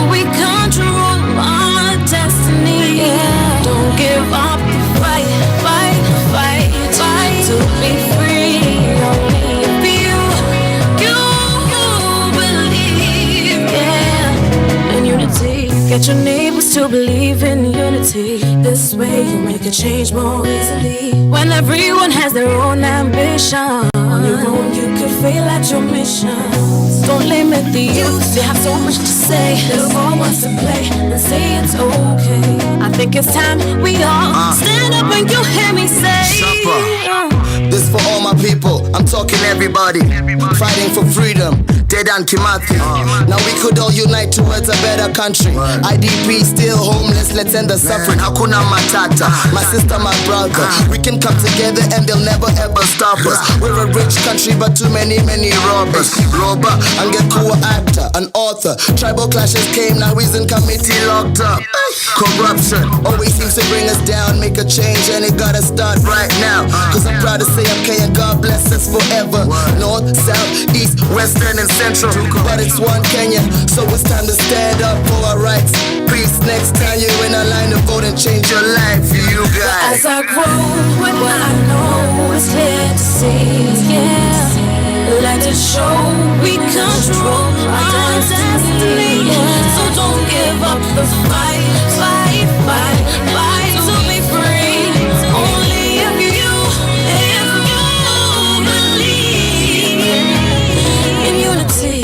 [SPEAKER 9] we control our destiny. Yeah. Don't give up the fight, fight, fight, fight to be free. Only if you believe, yeah, in unity. Get your neighbors to believe in unity. This way you make a change more easily. When everyone has their own ambition, on your own you could fail at your mission. Don't limit the youth, they have so much to say. Little boy wants to play, and say it's okay. I think it's time we all stand up when you hear me say.
[SPEAKER 15] This for all my people, I'm talking everybody. Fighting for freedom, dead and Kimathi. Now we could all unite towards a better country. IDP still homeless, let's end the suffering. Hakuna Matata, my sister, my brother. We can come together and they'll never ever stop us. We're a rich country but too many robbers. Roba, Angekuwa actor, an author. Tribal clashes came, now he's in committee locked up. Corruption always seems to bring us down. Make a change and it gotta start right now. Cause I'm proud to say I'm Kenyan, God bless us forever. North, south, east, western and central, but it's one Kenya, so it's time to stand up for our rights. Peace, next time you're in a line to vote and change your life, you guys.
[SPEAKER 9] As I grow, what I know is clear to see, yeah. Let it show we control our destiny, yeah. So don't give up the fight, fight, fight, fight to be free. Only if you believe in unity.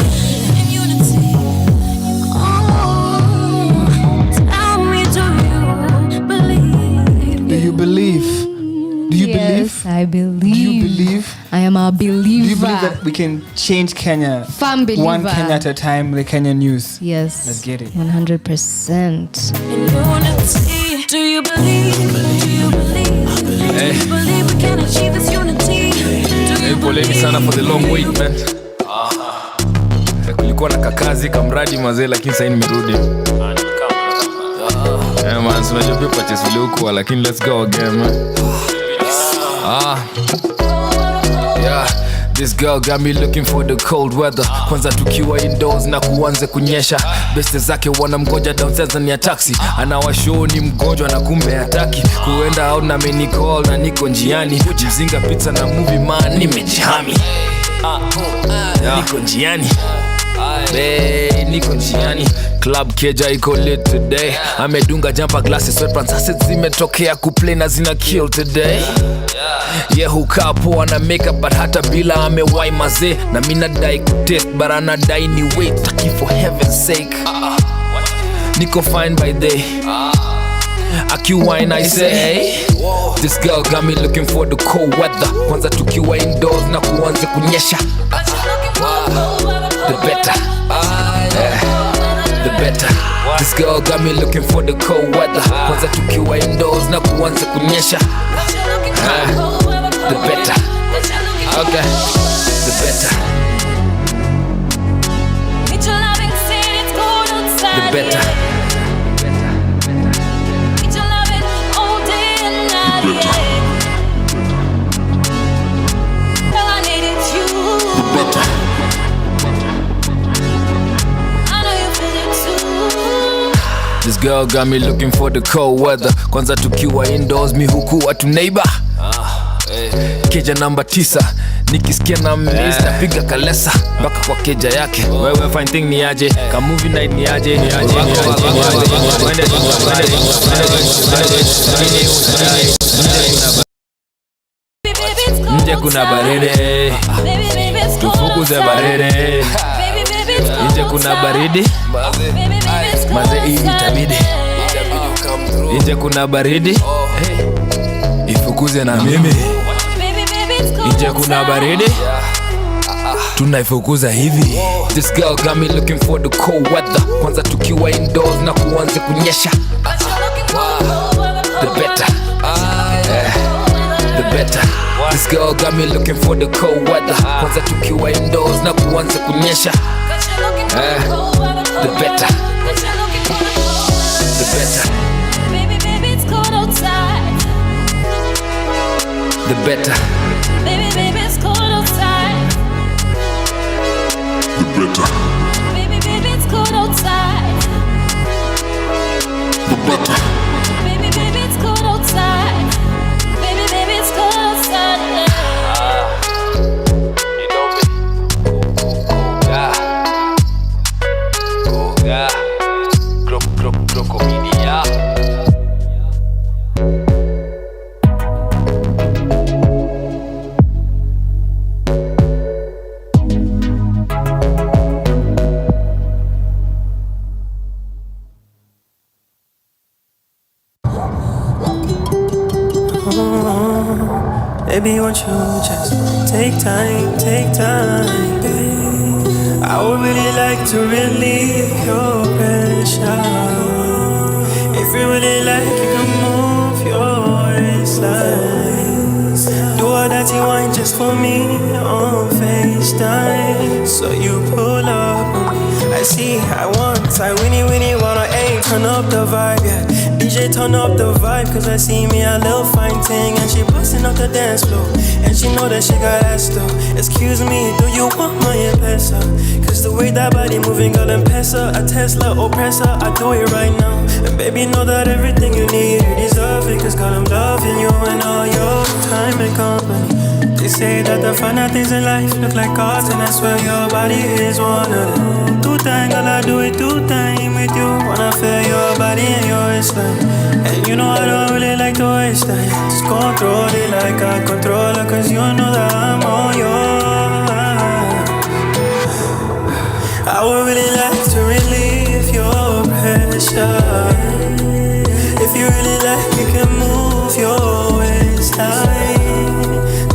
[SPEAKER 9] Oh, tell me, do you believe?
[SPEAKER 4] Do you believe? Do you
[SPEAKER 5] Yes, I believe.
[SPEAKER 4] Do you believe?
[SPEAKER 5] I am a believer.
[SPEAKER 4] Do you believe that we can change Kenya?
[SPEAKER 5] Firm believer.
[SPEAKER 4] One Kenya at a time, the Kenyan youth.
[SPEAKER 5] Yes.
[SPEAKER 4] Let's get it.
[SPEAKER 5] 100%.
[SPEAKER 9] In unity, do you believe? Do you believe? Do you believe we can achieve this unity? Do you
[SPEAKER 16] Poleni sana for the long wait, man. Kulikuwa na kakazi kamradi mazee, lakini sasa nimerudi. Yeah man, so najua pia purchase vile huko, lakini let's go again, man. Yeah, this girl got me looking for the cold weather. Kwanza tukiwa indoors na kuanze kunyesha. Beste zake wanamgoja downstairs ni ya taxi. Anawashow ni mgonjwa na kumbe hataki kuenda out na meni call na niko njiani. Mzinga pizza na movie man nimejihami. Niko njiani. Niko njiani. Club keja iko lit today. Amedunga jumper glasses, sweatpants assets zimetokea kuplay na zina kill today. Yeah, hukaa poa na makeup but hata bila amewai mazee. Na mina dai kutest but anadai ni wait taki for heaven's sake. Niko fine by day. Akiwine I say hey. This girl got me looking for the cold weather. Kwanza tukiwa indoors na kuanze kunyesha. The better, the better. This girl got me looking for the cold weather. Kwanza tukiwa indoors na kuanza kunyesha. The better, okay, the better, the better.
[SPEAKER 14] better.
[SPEAKER 16] This girl got me looking for the cold weather. Kwanza tukiwa indoors mi huku watu neighbor. Keja namba 9 nikisikia na miss napiga kalesa mpaka kwa keja yake. Wewe fine thing ni aje, ka movie night ni aje, ni aje. Nje kuna baridi, tufukuze baridi. Nje kuna baridi, maze hii itabidi. Nje kuna baridi, ifukuze na mimi. Nje kuna baridi, tunaifukuza hivi. This girl got me looking for the cold weather. Kwanza tukiwa indoors na kuanze kunyesha. The better, the better. This girl got me looking for the cold weather. Kwanza tukiwa indoors na kuanze kunyesha. The better, the better.
[SPEAKER 9] Baby, it's cold outside.
[SPEAKER 16] The better.
[SPEAKER 9] Baby, it's cold outside.
[SPEAKER 14] The better.
[SPEAKER 9] Baby, it's cold outside.
[SPEAKER 14] The better.
[SPEAKER 9] Baby, it's cold outside. Baby, it's cold outside.
[SPEAKER 16] You know me. Yeah. Crocomedia.
[SPEAKER 8] Baby, won't you just take time, babe. I would really like to relieve your pressure. If you really like, you can move your waistline. Do all that you want just for me on FaceTime. So you pull up on me. I see, I winnie wanna aim. Turn up the vibe, yeah. DJ turn up the vibe, cause I see me a little fine thing. And she busting up the dance floor, and she know that she got ass though. Excuse me, do you want my M-Pesa? Cause the way that body moving, girl, M-Pesa, a Tesla oppressor, I do it right now. And baby, know that everything you need, you deserve it. Cause girl, I'm loving you and all your time and company. They say that the finer things in life look like art, and I swear your body is one of them. 2 times, girl, I do it 2 times with you. Wanna feel your body and your waistline. And you know I don't really like to waste time. Just control it like a controller, cause you know that I'm on yours. I would really like to relieve your pressure. If you really like, you can move your waistline.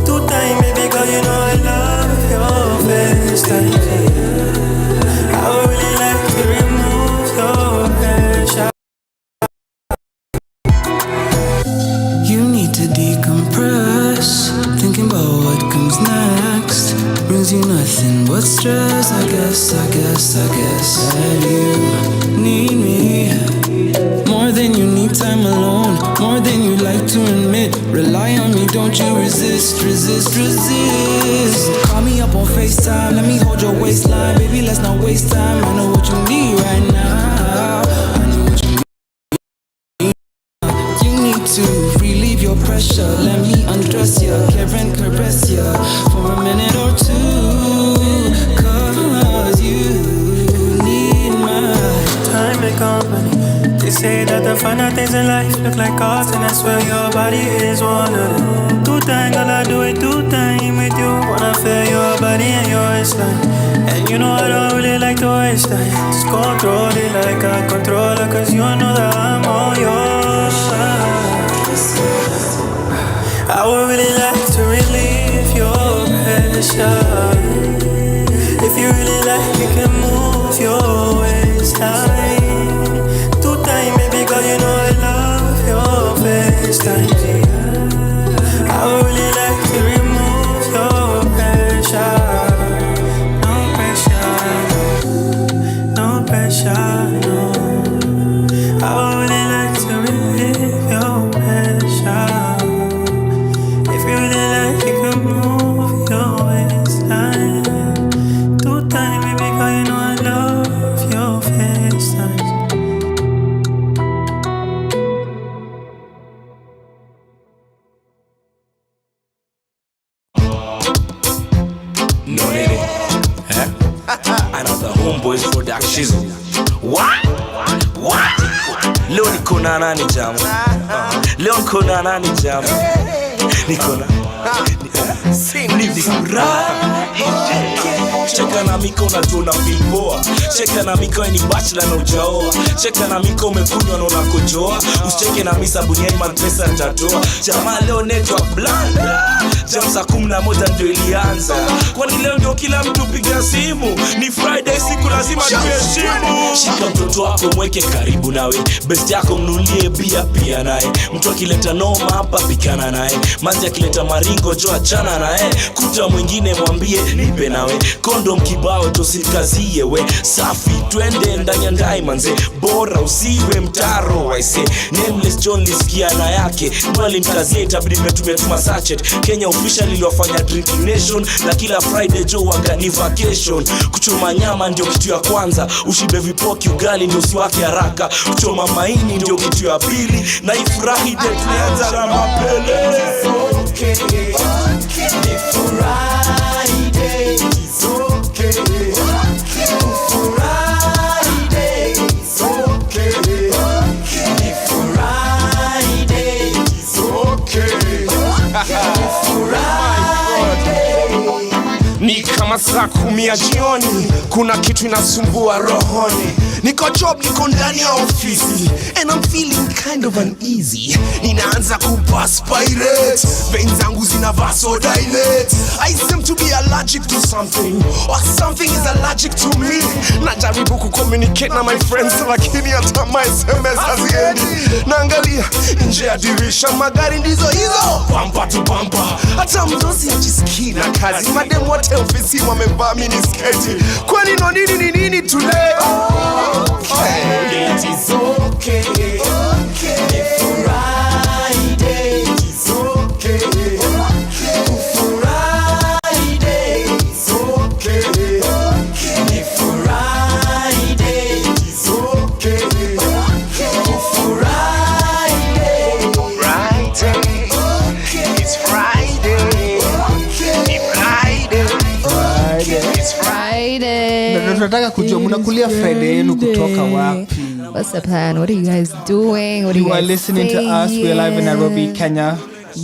[SPEAKER 8] 2 times, baby girl, you know I love your FaceTime. I would really like to remove your pressure. You need to decompress. Thinking about what comes next brings you nothing but stress. I guess that you need me more than you need time alone, more than you like to admit. Rely on me, don't you resist. Call me up on FaceTime, let me hold your waistline. Baby, let's not waste time. I know what you need right now. I know what you need. You need to relieve your pressure. Let me undress ya, care and caress ya for a minute or two. Cause you need my time and company. They say that the finer things in life look like art, and I swear your body is one of them. 2 times, girl, I do it 2 times with you. Wanna feel your body and your waistline. And you know I don't really like to waste time. Just control it like a controller, cause you know that I'm on your side. I would really like to relieve your pressure. If you really like, you can move your waistline. 2 times, baby girl, you know I love your FaceTime. I would really like to remove your pressure. No pressure, no. I would really like to relieve your pressure. If you really like, you can move your waistline.
[SPEAKER 17] Homeboys Productions. What? Leo niko na nani jamu? Leo niko na nani jamu? Niko na ni furaha. Cheka na miko unajua una feel poa. Cheka na miko ni bachelor na ujaoa. Cheka na miko umekunywa na unakojoa. Usicheke na misa buniani mapesa nitatoa. Jamaa leo netwa blanda. Jam saa 11 ndio ilianza. Kwani leo ndio kila mtu piga simu. Ni Friday siku lazima tuheshimu. Shika mtoto wako mweke karibu nawe. Best yako mnulie bia pia naye. Mtu akileta noma hapa pikana naye. Manzi akileta maringo jo achana naye. Kuta mwingine mwambie nipe nawe. Kondom kibao tosikazie we. Safi twende ndani ya ndai manze. Bora usiwe mtaro I say. Nameless John lisikia na yake. Mwali mkazie itabidi metumetuma sachet. Kenya official iliwafanya drinking nation. Na kila Friday jo waga ni vacation. Kuchoma nyama ndio kitu ya kwanza. Ushibe vipoki ugali ndio usiwake haraka. Kuchoma maini ndio kitu ya pili. Na ifurahi ndio tulianza na mapele.
[SPEAKER 18] Okay, it's Friday, it's okay. Friday, it's okay. It's Friday, it's okay.
[SPEAKER 19] Ni kama saa 10 ya jioni, kuna kitu inasumbua rohoni. Niko job, niko ndani ya ofisi, and I'm feeling kind of uneasy. Ninaanza kuperspirate, veins zangu zina vasodilate. I seem to be allergic to something, or something is allergic to me. Najaribu kucommunicate na my friends, lakini hata my SMS haziendi. Naangalia nje ya dirisha, magari ndizo hizo, bumper to bumper. Hata mdosi hajisikii na kazi, madem wote ofisi wamevaa minisketi. Kwani no nini today?
[SPEAKER 18] Okay, it is okay. It's Friday, it's okay. Friday, it's okay. It's Friday, it's okay.
[SPEAKER 19] It's Friday. It's
[SPEAKER 5] Friday.
[SPEAKER 4] Tunataka kujua mnakulia Friday yenu kutoka wapi?
[SPEAKER 5] What's the plan? What are you guys doing? What are
[SPEAKER 4] you are listening
[SPEAKER 5] saying?
[SPEAKER 4] to us. We're live in Nairobi, Kenya.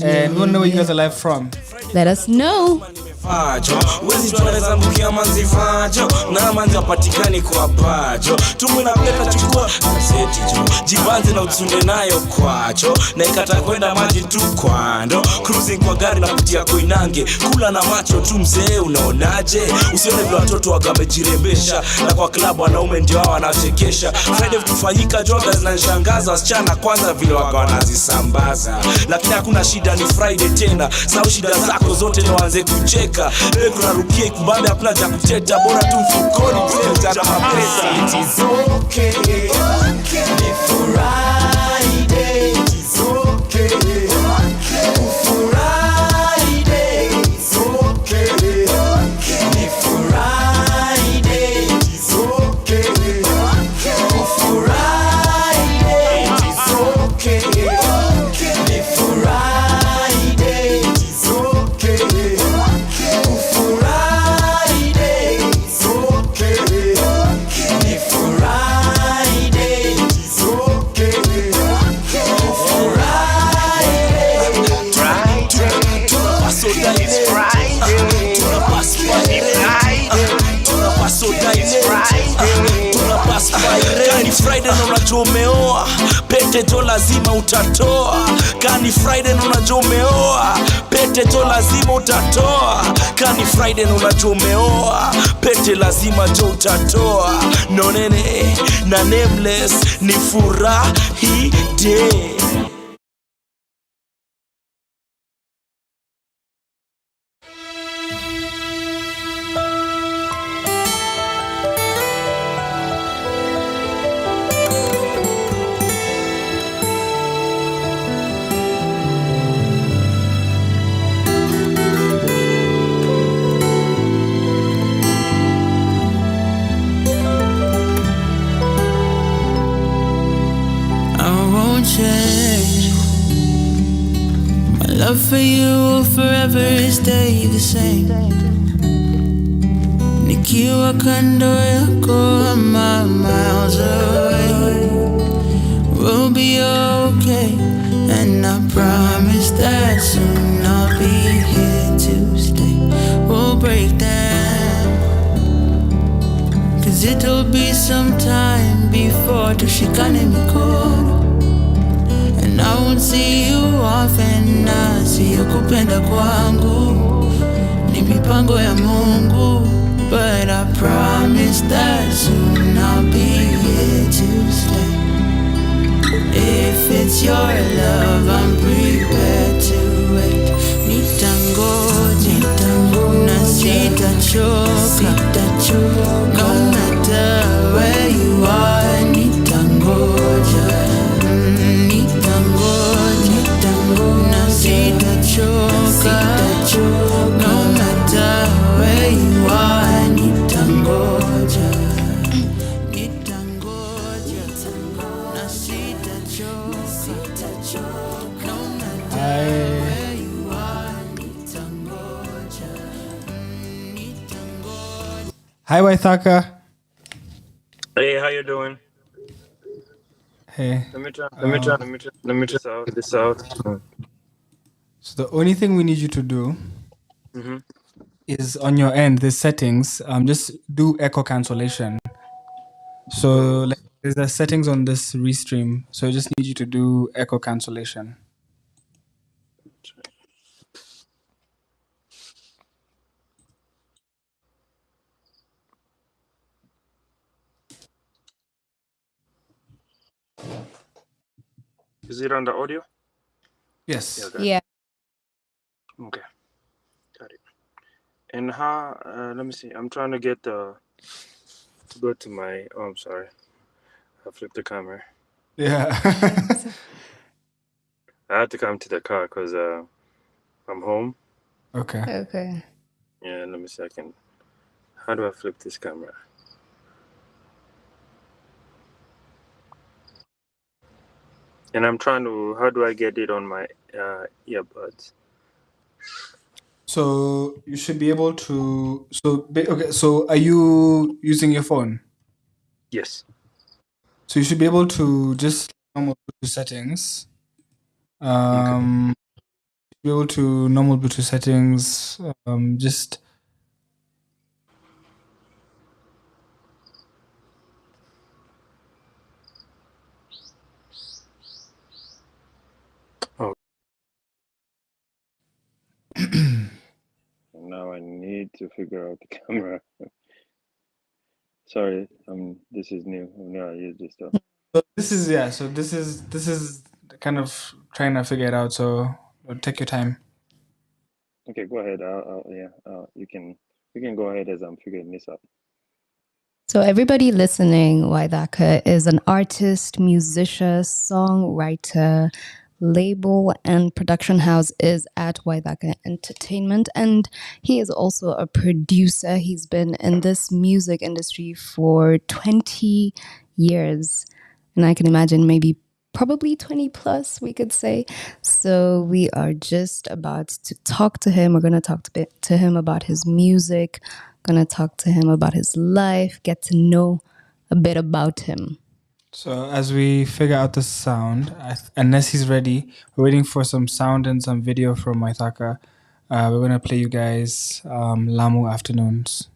[SPEAKER 4] And we want to know where you guys are live from.
[SPEAKER 5] Let us know.
[SPEAKER 17] Fajo, wezi tuaneza mbukia manzi fajo. Na manzi wapatikani kwa pajo. Tumu na pleta chukua kaseti jo. Jibanzi na utsunde nayo kwacho. Na ikata kwenda maji tu kwando. Cruising kwa gari na kutia Koinange. Kula na macho tu mzee unaonaje. Usione vile watoto waga jirembesha. Na kwa klabu wanaume ndio hao wanachekesha. Friday kufanyika joga zinanishangaza. Wasichana kwanza vile waga wanazisambaza. Lakini hakuna shida, ni Friday tena. Sau shida zako zote ni waanze kucheka. Leo kuna rukia ikubambe hapana cha kuteta. Bora tu mfukoni kuteta na mapesa.
[SPEAKER 18] It is okay. It's Friday, it's okay. Friday, it's okay. It's Friday, it's okay. Friday, it's okay. It's Friday, it's okay.
[SPEAKER 17] Kani Friday na unajua umeoa, pete jo lazima utatoa. Kani Friday na unajua umeoa, pete jo lazima utatoa. Kani Friday na unajua umeoa, pete lazima jo utatoa. No nene na nameless ni furahi day.
[SPEAKER 20] Love for you will forever stay the same. Ni
[SPEAKER 8] nikiwa kando yako ama miles away. We'll be okay, and I promise that soon I'll be here to stay. We'll break down, 'cause it'll be some time before tushikane mikono. And I won't see you often, na siyo kupenda kwangu, ni mipango ya Mungu. But I promise that soon I'll be here to stay. If it's your love, I'm prepared to wait. Nitangoja, na sitachoka, no matter where you are. Nitangoja, nitangoja, na sitachoka, no matter where you are. Nitangoja, nitangoja, na sitachoka, no matter where you are. Nitangoja, nitangoja.
[SPEAKER 4] Hi, Waithaka.
[SPEAKER 20] Hey, how you doing?
[SPEAKER 4] Hey.
[SPEAKER 20] Let me try this out.
[SPEAKER 4] So the only thing we need you to do
[SPEAKER 20] Mm-hmm.
[SPEAKER 4] is on your end, the settings. Just do echo cancellation. So like, there's the settings on this restream. So I just need you to do echo cancellation.
[SPEAKER 20] Is it on the audio?
[SPEAKER 4] Yes.
[SPEAKER 20] Yeah.
[SPEAKER 5] Yeah.
[SPEAKER 20] Okay. Got it. And how? Let me see. I'm trying to get to go to my. Oh, I'm sorry. I flipped the camera.
[SPEAKER 4] Yeah.
[SPEAKER 20] I had to come to the car because I'm home.
[SPEAKER 4] Okay.
[SPEAKER 5] Okay.
[SPEAKER 20] Yeah. Let me see. How do I flip this camera? And I'm trying to. How do I get it on my earbuds?
[SPEAKER 4] So you should be able to. Okay. So are you using your phone?
[SPEAKER 20] Yes.
[SPEAKER 4] So you should be able to just normal Bluetooth settings. Be able to normal Bluetooth settings. Just
[SPEAKER 20] Oh. Now I need to figure out the camera. Sorry, this is new. I've never used this stuff.
[SPEAKER 4] So this is yeah. So this is kind of trying to figure it out. So take your time.
[SPEAKER 20] Okay, go ahead. You can go ahead as I'm figuring this out.
[SPEAKER 5] So, everybody listening, Waithaka is an artist, musician, songwriter, label and production house is at Waithaka Entertainment. And he is also a producer. He's been in this music industry for 20 years. And I can imagine maybe probably 20 plus, we could say. So we are just about to talk to him. We're going to talk to him about his music, going to talk to him about his life, get to know a bit about him.
[SPEAKER 4] So as we figure out the sound, unless he's ready, we're waiting for some sound and some video from Waithaka. We're gonna play you guys Lamu Afternoons.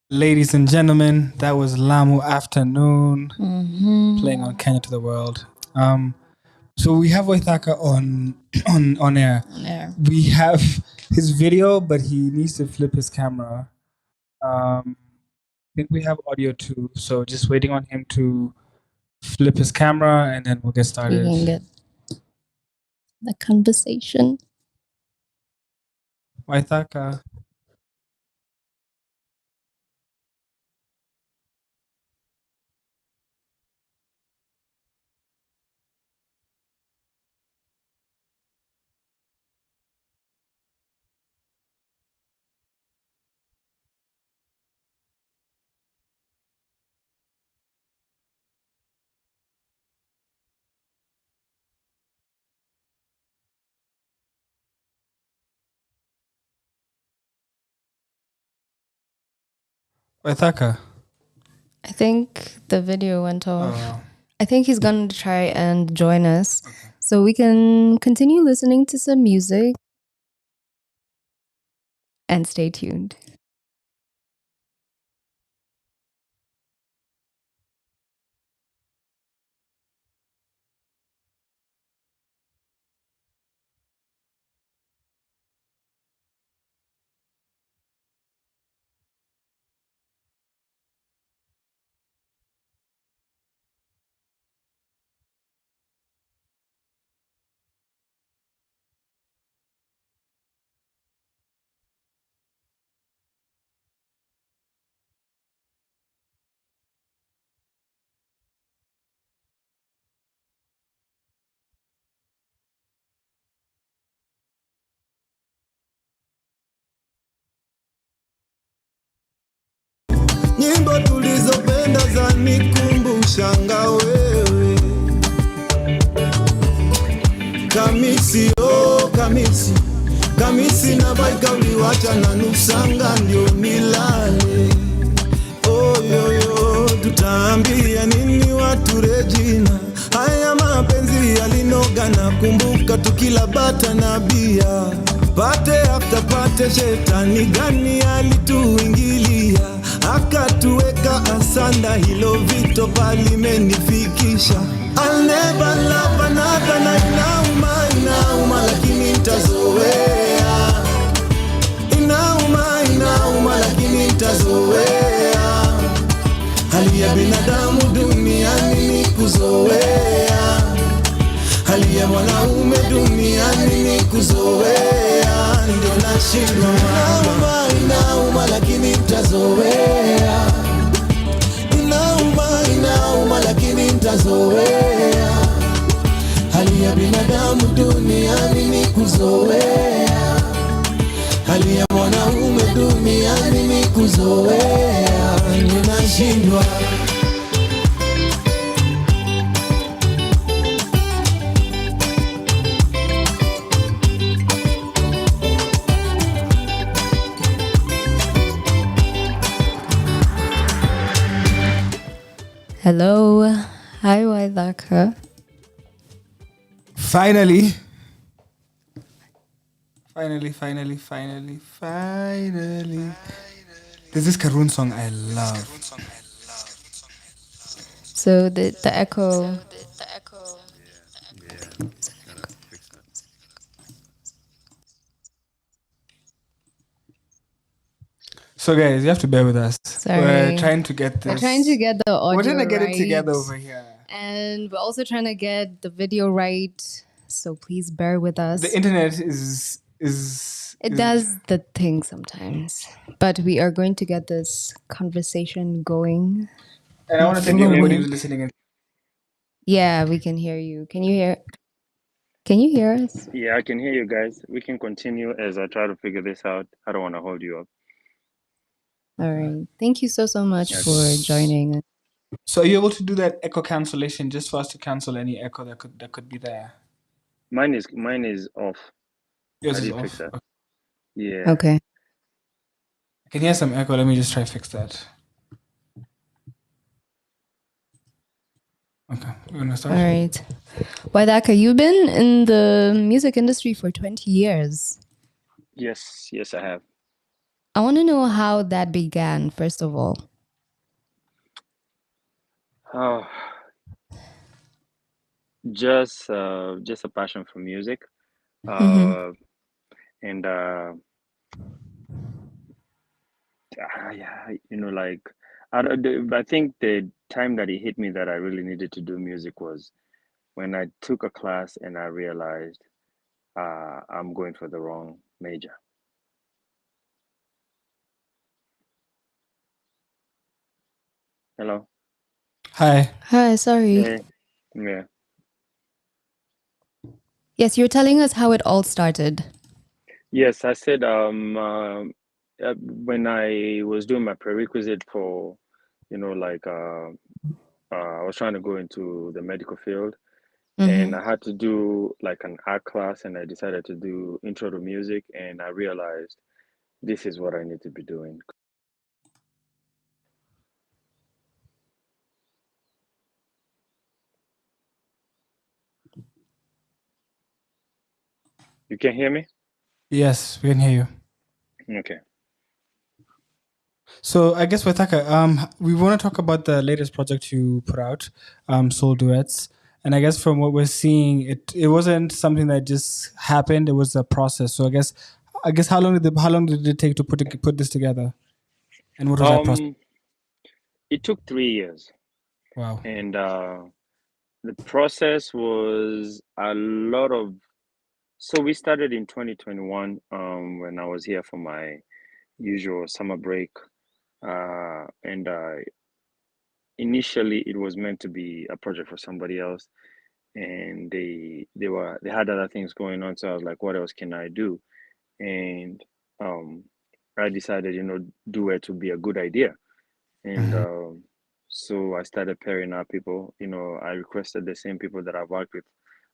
[SPEAKER 4] Ladies and gentlemen, that was Lamu Afternoon
[SPEAKER 5] Mhm.
[SPEAKER 4] playing on Kenya to the World. So we have Waithaka on on air.
[SPEAKER 5] air.
[SPEAKER 4] We have his video, but he needs to flip his camera. I think we have audio too, so just waiting on him to flip his camera, and then we'll get
[SPEAKER 5] We
[SPEAKER 4] started.
[SPEAKER 5] can get the conversation.
[SPEAKER 4] Waithaka. Waithaka.
[SPEAKER 5] I think the video went off. I think he's going to try and join us so we can continue listening to some music and stay tuned.
[SPEAKER 13] Nyimbo tulizopenda za nikumbushanga wewe. Kamisi oh kamisi, kamisi na baika uliwacha na nusanga ndio nilale. Oh yo tutaambia nini watu Regina? Haya mapenzi yalinoga na kumbuka tukila bata na bia. Pate after pate, shetani gani alituingilia akatuweka asanda, hilo vito palimenifikisha. I'll never love another na inauma lakini nitazoea. Inauma lakini nitazoea. Hali ya binadamu duniani ni kuzoea. Hali ya mwanaume duniani ni kuzoea. Ndio nashindwa inauma lakini nitazoea. Inauma lakini nitazoea. Hali ya binadamu duniani ni kuzoea. Hali ya mwanaume duniani ni kuzoea. Ndio nashindwa.
[SPEAKER 5] Hello. Hi, Waithaka.
[SPEAKER 4] Finally. There's this Karun song I love.
[SPEAKER 5] So the echo.
[SPEAKER 4] So guys, you have to bear with us.
[SPEAKER 5] Sorry.
[SPEAKER 4] We're trying to get this.
[SPEAKER 5] We're trying to get the audio.
[SPEAKER 4] We're trying to get
[SPEAKER 5] right.
[SPEAKER 4] it together over here.
[SPEAKER 5] And we're also trying to get the video right. So please bear with us.
[SPEAKER 4] The internet is
[SPEAKER 5] It does the thing sometimes. But we are going to get this conversation going.
[SPEAKER 4] And I want to thank everybody who's listening in.
[SPEAKER 5] Yeah, we can hear you. Can you hear us?
[SPEAKER 20] Yeah, I can hear you guys. We can continue as I try to figure this out. I don't want to hold you up.
[SPEAKER 5] All right. Thank you so much for joining.
[SPEAKER 4] So are you able to do that echo cancellation just for us to cancel any echo that could be there?
[SPEAKER 20] Mine is off.
[SPEAKER 4] Yours
[SPEAKER 20] I
[SPEAKER 4] is
[SPEAKER 20] did
[SPEAKER 4] off.
[SPEAKER 20] fix that. Yeah.
[SPEAKER 5] Okay.
[SPEAKER 4] I can hear some echo. Let me just try to fix that. Okay, we're gonna start.
[SPEAKER 5] All right. Waithaka, you've been in the music industry for 20 years.
[SPEAKER 20] Yes, I have.
[SPEAKER 5] I want to know how that began, first of all.
[SPEAKER 20] Oh, just a passion for music.
[SPEAKER 5] Mm-hmm.
[SPEAKER 20] And yeah, like I think the time that it hit me that I really needed to do music was when I took a class and I realized I'm going for the wrong major. Hello.
[SPEAKER 4] Hi.
[SPEAKER 5] Hi, sorry.
[SPEAKER 20] Hey. Yeah.
[SPEAKER 5] Yes, you're telling us how it all started.
[SPEAKER 20] Yes, I said when I was doing my prerequisite for, like I was trying to go into the medical field, and
[SPEAKER 5] Mm-hmm.
[SPEAKER 20] I had to do like an art class, and I decided to do intro to music, and I realized this is what I need to be doing. You can hear me?
[SPEAKER 4] Yes, we can hear you.
[SPEAKER 20] Okay.
[SPEAKER 4] So I guess Wataka, we want to talk about the latest project you put out, Soul Duets. And I guess from what we're seeing, it wasn't something that just happened. It was a process. So I guess how long did it take to put this together? And what was that process?
[SPEAKER 20] It took 3 years,
[SPEAKER 4] Wow.
[SPEAKER 20] and the process was a lot of. So we started in 2021, when I was here for my usual summer break, and initially it was meant to be a project for somebody else, and they had other things going on. So I was like, what else can I do? And um, I decided, duet would be a good idea. And
[SPEAKER 4] Mhm.
[SPEAKER 20] so I started pairing up people. I requested the same people that I've worked with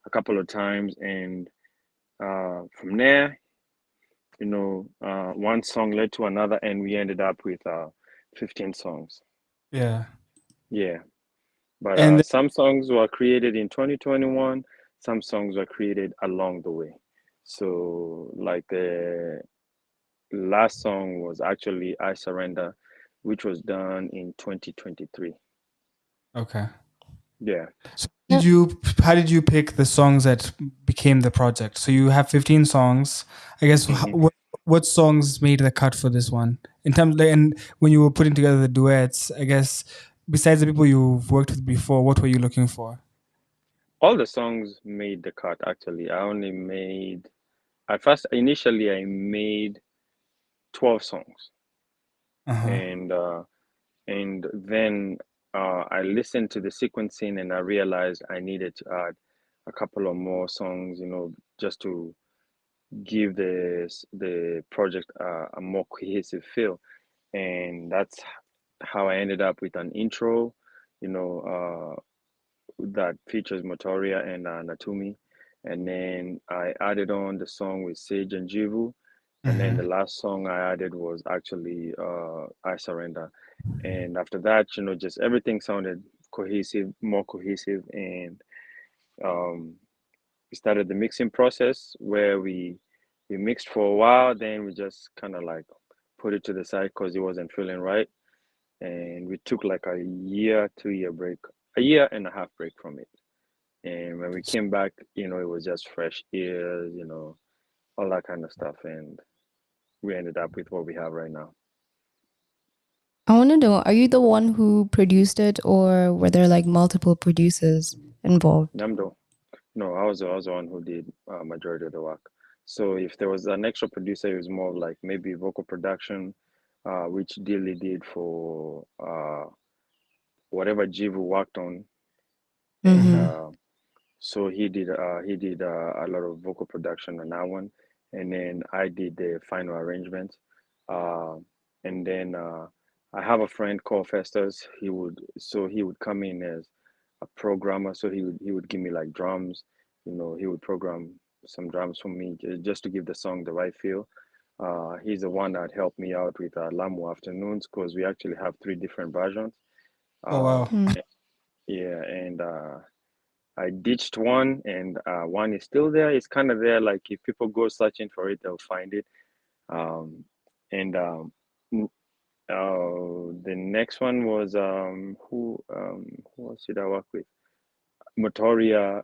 [SPEAKER 20] a couple of times, and from there, one song led to another, and we ended up with 15 songs.
[SPEAKER 4] Yeah.
[SPEAKER 20] Yeah, but
[SPEAKER 4] And
[SPEAKER 20] some songs were created in 2021. Some songs were created along the way. So, like the last song was actually "I Surrender," which was done in 2023.
[SPEAKER 4] okay.
[SPEAKER 20] Yeah.
[SPEAKER 4] So how did you pick the songs that became the project? So you have 15 songs. I guess
[SPEAKER 20] Mhm.
[SPEAKER 4] what songs made the cut for this one? In terms and when you were putting together the duets, I guess besides the people you've worked with before, what were you looking for?
[SPEAKER 20] All the songs made the cut, actually. At first, initially, I made 12 songs.
[SPEAKER 4] Uh-huh.
[SPEAKER 20] And then I listened to the sequencing, and I realized I needed to add a couple of more songs, just to give the project a more cohesive feel. And that's how I ended up with an intro, you know, that features Motoria and Natumi. And then I added on the song with Sage and Jivu. And then the
[SPEAKER 4] Mhm.
[SPEAKER 20] last song I added was actually I Surrender. And after that, just everything sounded cohesive, more cohesive. And um, we started the mixing process where we mixed for a while. Then we just kind of like put it to the side because it wasn't feeling right. And we took like a year, 2 year break, a year and a half break from it. And when we came back, it was just fresh ears, all that kind of stuff. And we ended up with what we have right now.
[SPEAKER 5] I want to know, are you the one who produced it, or were there like multiple producers involved?
[SPEAKER 20] Namdo. No, I was the one who did majority of the work. So if there was an extra producer, it was more of like maybe vocal production, which Dilly did for whatever Jivu worked on. And
[SPEAKER 5] Mm-hmm.
[SPEAKER 20] so he did a lot of vocal production on that one, and then I did the final arrangement. Uh, and then I have a friend called Festus. He would come in as a programmer. So he would give me like drums. He would program some drums for me just to give the song the right feel. He's the one that helped me out with Lamu Afternoons because we actually have three different versions.
[SPEAKER 4] Oh
[SPEAKER 20] Uh,
[SPEAKER 4] wow.
[SPEAKER 20] yeah, and I ditched one, and one is still there. It's kind of there. Like if people go searching for it, they'll find it. Um, And the next one was who else did I work with? Motoria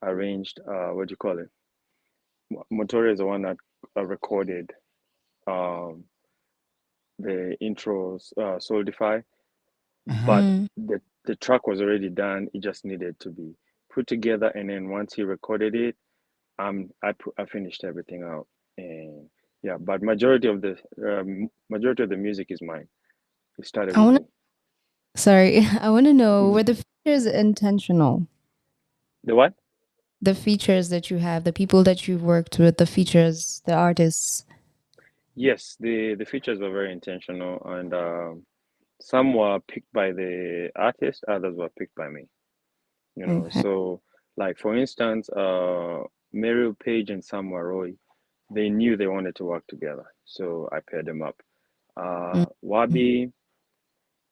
[SPEAKER 20] arranged what do you call it? Motoria is the one that recorded um, the intros, Solidify, but the track was already done. It just needed to be put together, and then once he recorded it, I finished everything out, and yeah. But majority of the music is mine. It started
[SPEAKER 5] I
[SPEAKER 20] with
[SPEAKER 5] want
[SPEAKER 20] me.
[SPEAKER 5] to, sorry, I want to know, were
[SPEAKER 20] Mhm.
[SPEAKER 5] the features intentional?
[SPEAKER 20] The what?
[SPEAKER 5] The features that you have, the people that you've worked with, the features, the artists.
[SPEAKER 20] Yes, the features were very intentional, and some were picked by the artist, others were picked by me.
[SPEAKER 5] Okay.
[SPEAKER 20] So like for instance, Meryl Page and Sam Roy, they knew they wanted to work together, so I paired them up.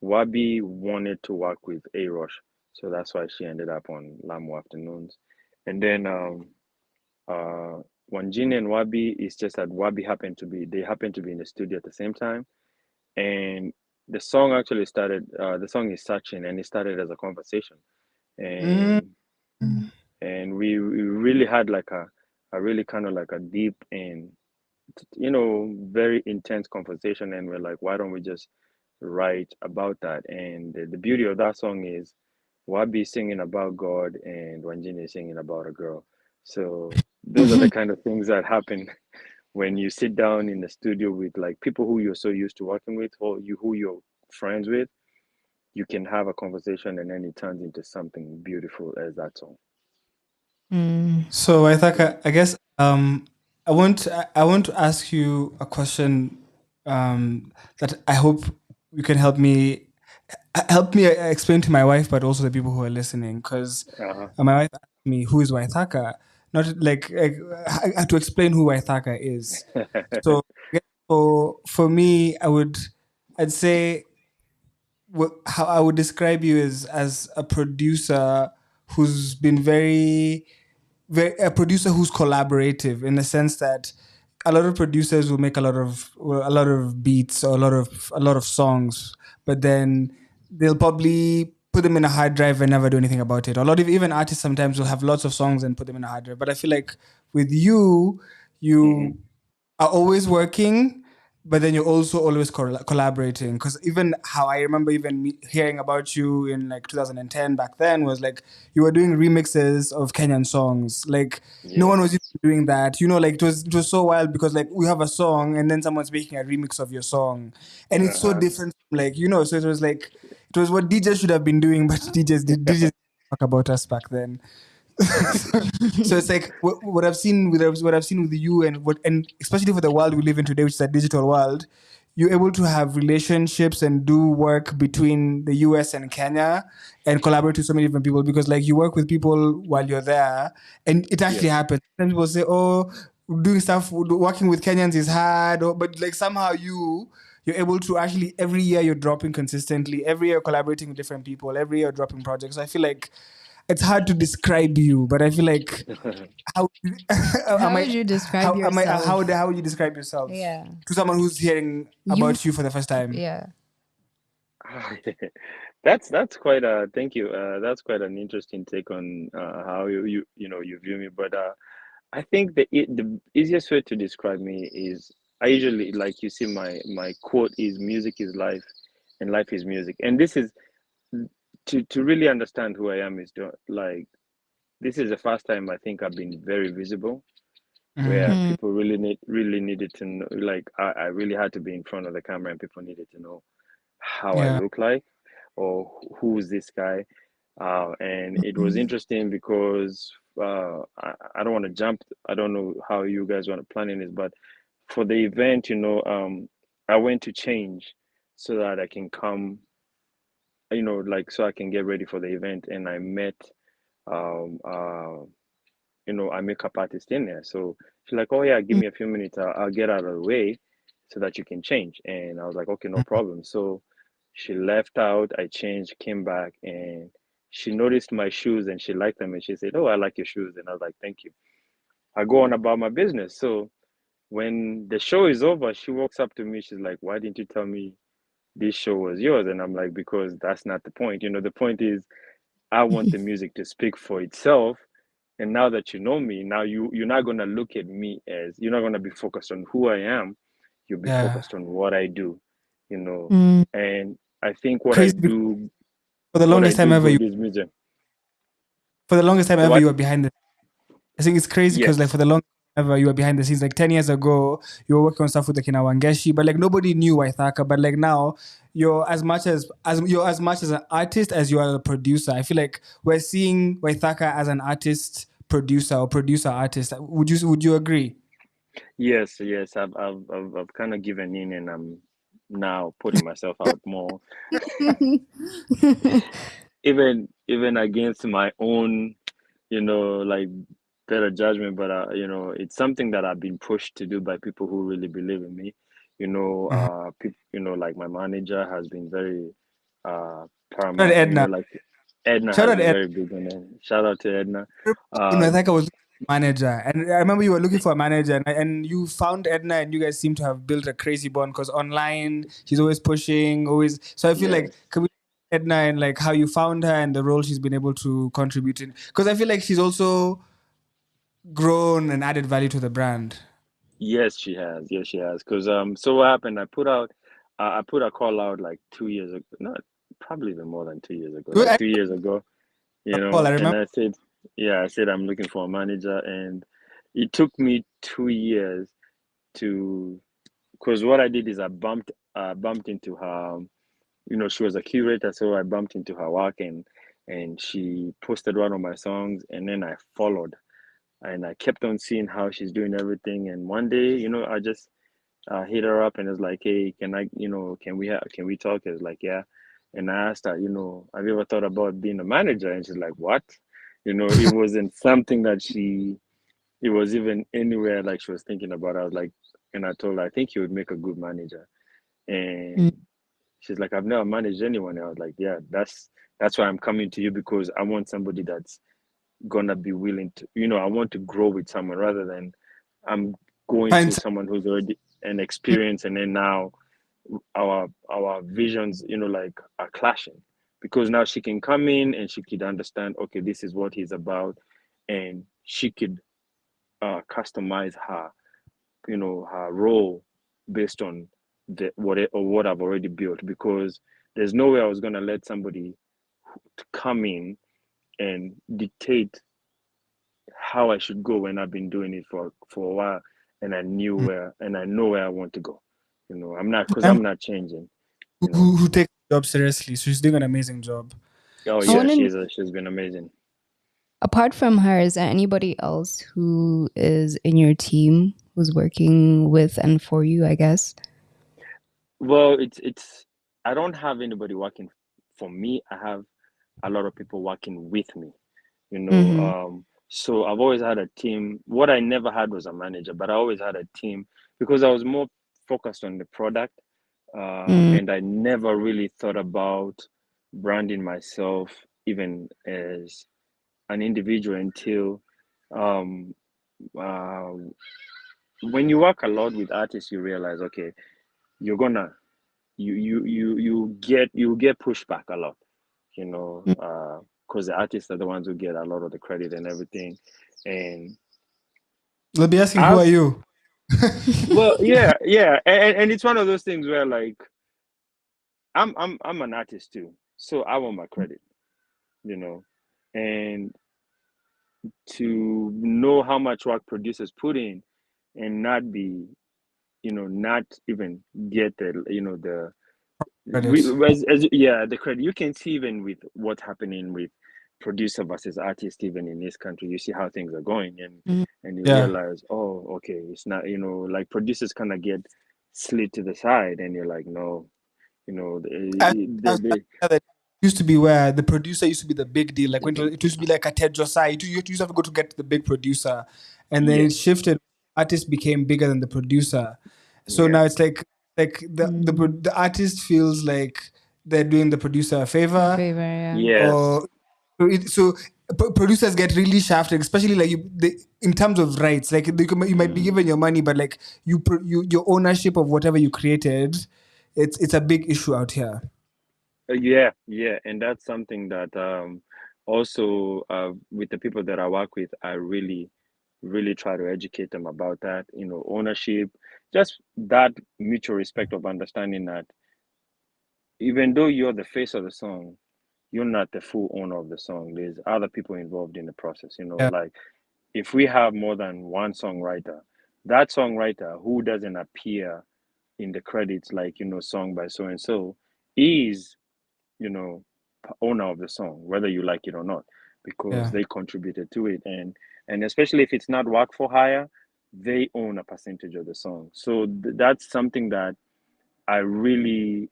[SPEAKER 20] Wabi wanted to work with A Rush, so that's why she ended up on Lamu Afternoons. And then uh Wanjini and Wabi, is just that Wabi happened to be in the studio at the same time, and the song actually started. The song is Searching, and it started as a conversation,
[SPEAKER 4] Mm.
[SPEAKER 20] and we really had like a really kind of like a deep and very intense conversation, and we're like, why don't we just write about that? And the beauty of that song is Wabi singing about God and Wanjini singing about a girl. So those are the kind of things that happen when you sit down in the studio with like people who you're so used to working with, or who you're friends with. You can have a conversation, and then it turns into something beautiful as that song.
[SPEAKER 4] So I guess I want to ask you a question that I hope you can help me explain to my wife, but also the people who are listening, because
[SPEAKER 20] Uh-huh.
[SPEAKER 4] my wife asked me who is Waithaka, not like I had to explain who Waithaka is. So for me, I'd say how I would describe you is as a producer who's been very a producer who's collaborative, in the sense that a lot of producers will make a lot of beats or a lot of songs, but then they'll probably put them in a hard drive and never do anything about it. A lot of even artists sometimes will have lots of songs and put them in a hard drive. But I feel like with you,
[SPEAKER 20] Hmm.
[SPEAKER 4] you are always working, but then you're also always collaborating. Because even how I remember even hearing about you in like 2010 back then was like you were doing remixes of Kenyan songs. Like no one was
[SPEAKER 20] Yes.
[SPEAKER 4] even doing that. Like it was so wild, because like we have a song and then someone's making a remix of your song, and it's so
[SPEAKER 20] Uh-huh.
[SPEAKER 4] different. Like so it was like it was what DJs should have been doing, but DJs didn't talk about us back then. So it's like what I've seen with you, and especially for the world we live in today, which is a digital world, you're able to have relationships and do work between the US and Kenya and collaborate with so many different people, because like you work with people while you're there, and it actually
[SPEAKER 20] Yes.
[SPEAKER 4] happens. Some people say, oh, doing stuff working with Kenyans is hard, but like somehow you're able to actually every year you're dropping consistently, every year collaborating with different people, every year dropping projects. So I feel like it's hard to describe you, but I feel like how
[SPEAKER 5] How
[SPEAKER 4] am
[SPEAKER 5] would
[SPEAKER 4] I?
[SPEAKER 5] you describe
[SPEAKER 4] How am I?
[SPEAKER 5] yourself?
[SPEAKER 4] How would you describe yourself
[SPEAKER 5] Yeah.
[SPEAKER 4] to someone who's hearing
[SPEAKER 5] You,
[SPEAKER 4] about you for the first time?
[SPEAKER 5] yeah.
[SPEAKER 20] That's quite a thank you. That's quite an interesting take on how you view me. But I think the easiest way to describe me is I usually, like you see, my quote is music is life, and life is music. And this is to really understand who I am is like this is the first time I think I've been very visible, where
[SPEAKER 4] Mm.
[SPEAKER 20] people really needed to know. Like I really had to be in front of the camera, and people needed to know how I
[SPEAKER 4] Yeah.
[SPEAKER 20] look like, or who's this guy. And it was interesting because I don't want to jump. I don't know how you guys want to plan in this, but for the event, I went to change so that I can come, like so I can get ready for the event. And I met, um, uh, a makeup artist in there. So she's like, "Oh yeah, give me a few minutes. I'll get out of the way so that you can change." And I was like, "Okay, no problem." So she left out. I changed, came back, and she noticed my shoes and she liked them. And she said, "Oh, I like your shoes." And I was like, "Thank you." I go on about my business. So when the show is over, she walks up to me. She's like, "Why didn't you tell me this show was yours?" And I'm like, "Because that's not the point. The point is I want the music to speak for itself. And now that you know me, now you're not gonna look at me as you're not gonna be focused on who I am. You'll be
[SPEAKER 4] Yeah.
[SPEAKER 20] focused on what I do.
[SPEAKER 5] Mm.
[SPEAKER 20] And I think what I
[SPEAKER 4] Crazy.
[SPEAKER 20] do,
[SPEAKER 4] For the
[SPEAKER 20] what I
[SPEAKER 4] longest time
[SPEAKER 20] do
[SPEAKER 4] ever,
[SPEAKER 20] good is music.
[SPEAKER 4] you
[SPEAKER 20] What?
[SPEAKER 4] were behind the. I think it's crazy because like
[SPEAKER 20] Yes.
[SPEAKER 4] for the longest time ever, you were behind the scenes. Like 10 years ago, you were working on stuff with the Kinawangeshi, but like nobody knew Waithaka. But like now, you're as much as an artist as you are a producer. I feel like we're seeing Waithaka as an artist producer or producer artist. Would you agree?
[SPEAKER 20] Yes. I've kind of given in, and I'm now putting myself out more, even against my own, like better judgment. But it's something that I've been pushed to do by people who really believe in me. People, like my manager has been very
[SPEAKER 4] Shout out
[SPEAKER 20] paramount.
[SPEAKER 4] Edna.
[SPEAKER 20] Like Edna
[SPEAKER 4] Shout
[SPEAKER 20] has
[SPEAKER 4] out
[SPEAKER 20] been
[SPEAKER 4] Edna.
[SPEAKER 20] very big on it. Shout out to Edna.
[SPEAKER 4] I
[SPEAKER 20] Um,
[SPEAKER 4] think I was manager, and I remember you were looking for a manager, and you found Edna, and you guys seem to have built a crazy bond because online she's always pushing, always. So I feel like
[SPEAKER 20] yes.
[SPEAKER 4] can we Edna and like how you found her and the role she's been able to contribute in? Because I feel like she's also grown and added value to the brand.
[SPEAKER 20] Yes, she has. Yes, she has. Because so what happened? I put a call out like 2 years ago. Not probably even more than 2 years ago. Like
[SPEAKER 4] I
[SPEAKER 20] 2 years ago,
[SPEAKER 4] call. I
[SPEAKER 20] and
[SPEAKER 4] remember.
[SPEAKER 20] I said, yeah, I said I'm looking for a manager, and it took me 2 years to. Because what I did is I bumped into her. She was a curator, so I bumped into her work, and she posted one of my songs, and then I followed, and I kept on seeing how she's doing everything, and one day, I just hit her up and it's like, hey, can we talk? It's like, yeah. And I asked her, have you ever thought about being a manager? And she's like, what? It wasn't something that it was even anywhere like she was thinking about. I was like, and I told her, I think you would make a good manager.
[SPEAKER 5] Mm.
[SPEAKER 20] And she's like, I've never managed anyone. And I was like, yeah, that's why I'm coming to you, because I want somebody that's gonna be willing to, I want to grow with someone rather than I'm going
[SPEAKER 4] Find
[SPEAKER 20] to someone who's already an experience, and then now our visions, like are clashing, because now she can come in and she could understand, okay, this is what he's about, and she could customize her role based on what I've already built, because there's no way I was gonna let somebody to come in and dictate how I should go when I've been doing it for a while, and I know where I want to go. I'm not changing. You know.
[SPEAKER 4] who takes the job seriously. So she's doing an amazing job.
[SPEAKER 20] Oh
[SPEAKER 5] I
[SPEAKER 20] yeah,
[SPEAKER 5] want to.
[SPEAKER 20] she's been amazing.
[SPEAKER 5] Apart from her, is there anybody else who is in your team who's working with and for you? I guess.
[SPEAKER 20] Well, it's I don't have anybody working for me. I have a lot of people working with me.
[SPEAKER 5] Mm-hmm.
[SPEAKER 20] So I've always had a team. What I never had was a manager, but I always had a team because I was more focused on the product,
[SPEAKER 5] Mm.
[SPEAKER 20] and I never really thought about branding myself even as an individual until um, uh, when you work a lot with artists, you realize, okay, you're gonna you get pushback a lot, because the artists are the ones who get a lot of the credit and everything. And
[SPEAKER 4] They'll be asking, who
[SPEAKER 20] I've
[SPEAKER 4] are you?
[SPEAKER 20] well, yeah, and it's one of those things where like I'm an artist too, so I want my credit, you know, and to know how much work producers put in and not be, not even get the
[SPEAKER 4] Credit.
[SPEAKER 20] yeah, the credit. You can see even with what's happening with producer versus artist, even in this country, you see how things are going,
[SPEAKER 5] Mm.
[SPEAKER 20] and you
[SPEAKER 4] Yeah.
[SPEAKER 20] realize, oh, okay, it's not, like producers kind of get slid to the side, and you're like, no, they
[SPEAKER 4] That used to be where the producer used to be the big deal. Like when it used to be like a Ted Josiah, you used to have to go to get the big producer, and then it
[SPEAKER 20] yes,
[SPEAKER 4] shifted. Artist became bigger than the producer, so
[SPEAKER 20] yeah,
[SPEAKER 4] now it's like the artist feels like they're doing the producer a
[SPEAKER 5] A
[SPEAKER 4] favor,
[SPEAKER 5] favor, yeah.
[SPEAKER 20] yes,
[SPEAKER 4] or so producers get really shafted, especially like in terms of rights. Like you might be given your money, but like your ownership of whatever you created, it's a big issue out here.
[SPEAKER 20] Yeah, and that's something that also with the people that I work with, I really try to educate them about that. Ownership, just that mutual respect of understanding that even though you're the face of the song, you're not the full owner of the song. There's other people involved in the process.
[SPEAKER 4] Yeah.
[SPEAKER 20] Like if we have more than one songwriter, that songwriter who doesn't appear in the credits, like song by so and so, is you know owner of the song, whether you like it or not, because
[SPEAKER 4] Yeah.
[SPEAKER 20] they contributed to it, and especially if it's not work for hire, they own a percentage of the song. So that's something that I really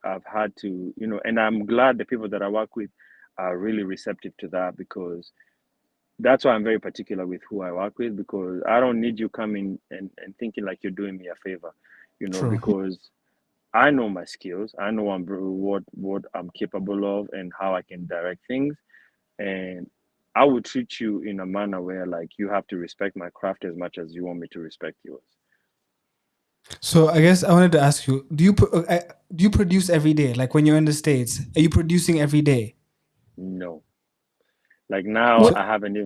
[SPEAKER 20] have had to, and I'm glad the people that I work with are really receptive to that, because that's why I'm very particular with who I work with, because I don't need you coming and thinking like you're doing me a favor,
[SPEAKER 4] True.
[SPEAKER 20] because I know my skills. I know what I'm capable of and how I can direct things. And I will treat you in a manner where like you have to respect my craft as much as you want me to respect yours.
[SPEAKER 4] So I guess I wanted to ask you: do you produce every day? Like when you're in the States, are you producing every day?
[SPEAKER 20] No. Like now
[SPEAKER 4] So,
[SPEAKER 20] I haven't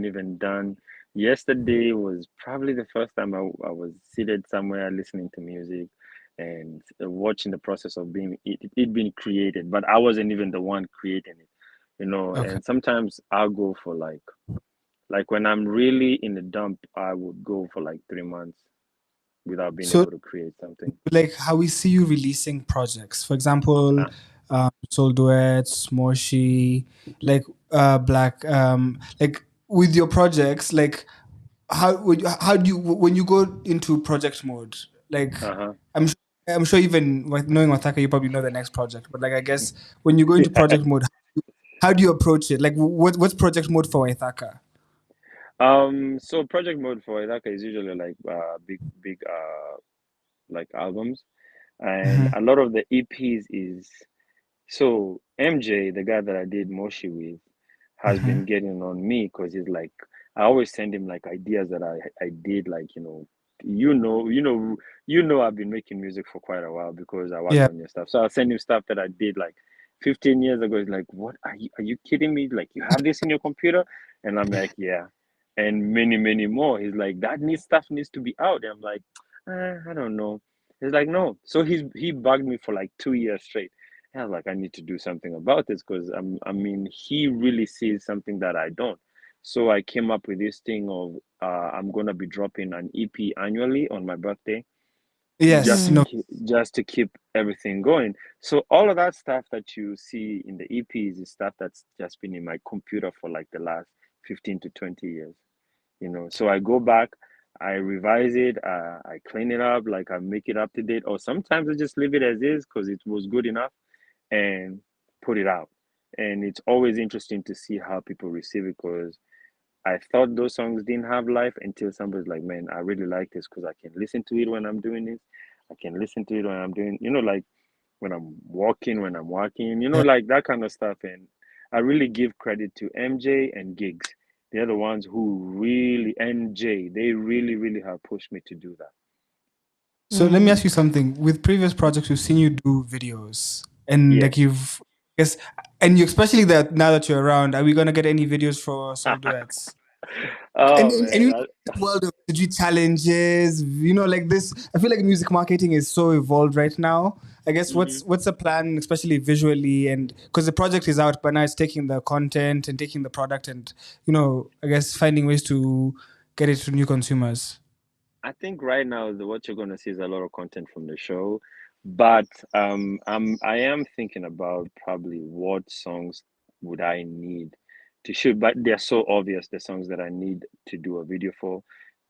[SPEAKER 20] even done. Yesterday was probably the first time I was seated somewhere listening to music and watching the process of it being created, but I wasn't even the one creating it.
[SPEAKER 4] okay.
[SPEAKER 20] And sometimes I'll go for like when I'm really in the dump, I would go for like 3 months without being
[SPEAKER 4] So
[SPEAKER 20] able to create something.
[SPEAKER 4] like how we see you releasing projects, for example,
[SPEAKER 20] Uh,
[SPEAKER 4] soul duets, moshi, like black, like with your projects, like how do you when you go into project mode, like
[SPEAKER 20] uh-huh.
[SPEAKER 4] i'm su- I'm sure even like knowing Wataka, you probably know the next project, but like I guess when you go into project mode, how do you approach it? Like what's project mode for Waithaka?
[SPEAKER 20] So project mode for Idaka is usually like big like albums, and
[SPEAKER 4] Mhm.
[SPEAKER 20] a lot of the EPs is so MJ, the guy that I did Moshi with, has been
[SPEAKER 4] Mhm.
[SPEAKER 20] getting on me because he's like, I always send him like ideas that I did, like you know you know I've been making music for quite a while because I worked
[SPEAKER 4] Yeah.
[SPEAKER 20] on your stuff. So I'll send him stuff that I did like 15 years ago. He's like, what are you kidding me? Like, you have this in your computer? And I'm like, yeah. And many more. He's like, that stuff needs to be out. And I'm like, I don't know. He's like, no. So he bugged me for like 2 years straight. And I was like, I need to do something about this because I mean, he really sees something that I don't. So I came up with this thing of I'm gonna be dropping an EP annually on my birthday,
[SPEAKER 4] Yes. No.
[SPEAKER 20] just to keep everything going. So all of that stuff that you see in the EPs is stuff that's just been in my computer for like the last 15 to 20 years. So I go back, I revise it, I clean it up, like I make it up to date, or sometimes I just leave it as is because it was good enough and put it out. And it's always interesting to see how people receive it because I thought those songs didn't have life until somebody's like, man, I really like this because I can listen to it when I'm doing this. I can listen to it when I'm doing, like when I'm walking, when I'm walking,
[SPEAKER 4] Yeah.
[SPEAKER 20] like that kind of stuff. And I really give credit to MJ and Gigs. They're the ones who really, NJ, they really, really have pushed me to do that.
[SPEAKER 4] So let me ask you something. With previous projects, we've seen you do videos, and like
[SPEAKER 20] Yes.
[SPEAKER 4] yes, and you especially that now that you're around, are we gonna get any videos for soul duets? And
[SPEAKER 20] Oh
[SPEAKER 4] and
[SPEAKER 20] man,
[SPEAKER 4] you know, this world of energy challenges, like this. I feel like music marketing is so evolved right now. I guess
[SPEAKER 20] Mhm.
[SPEAKER 4] what's the plan, especially visually, and because the project is out, but now it's taking the content and taking the product, and I guess finding ways to get it to new consumers.
[SPEAKER 20] I think right now what you're gonna see is a lot of content from the show, but I am thinking about probably what songs would I need to shoot, but they're so obvious the songs that I need to do a video for,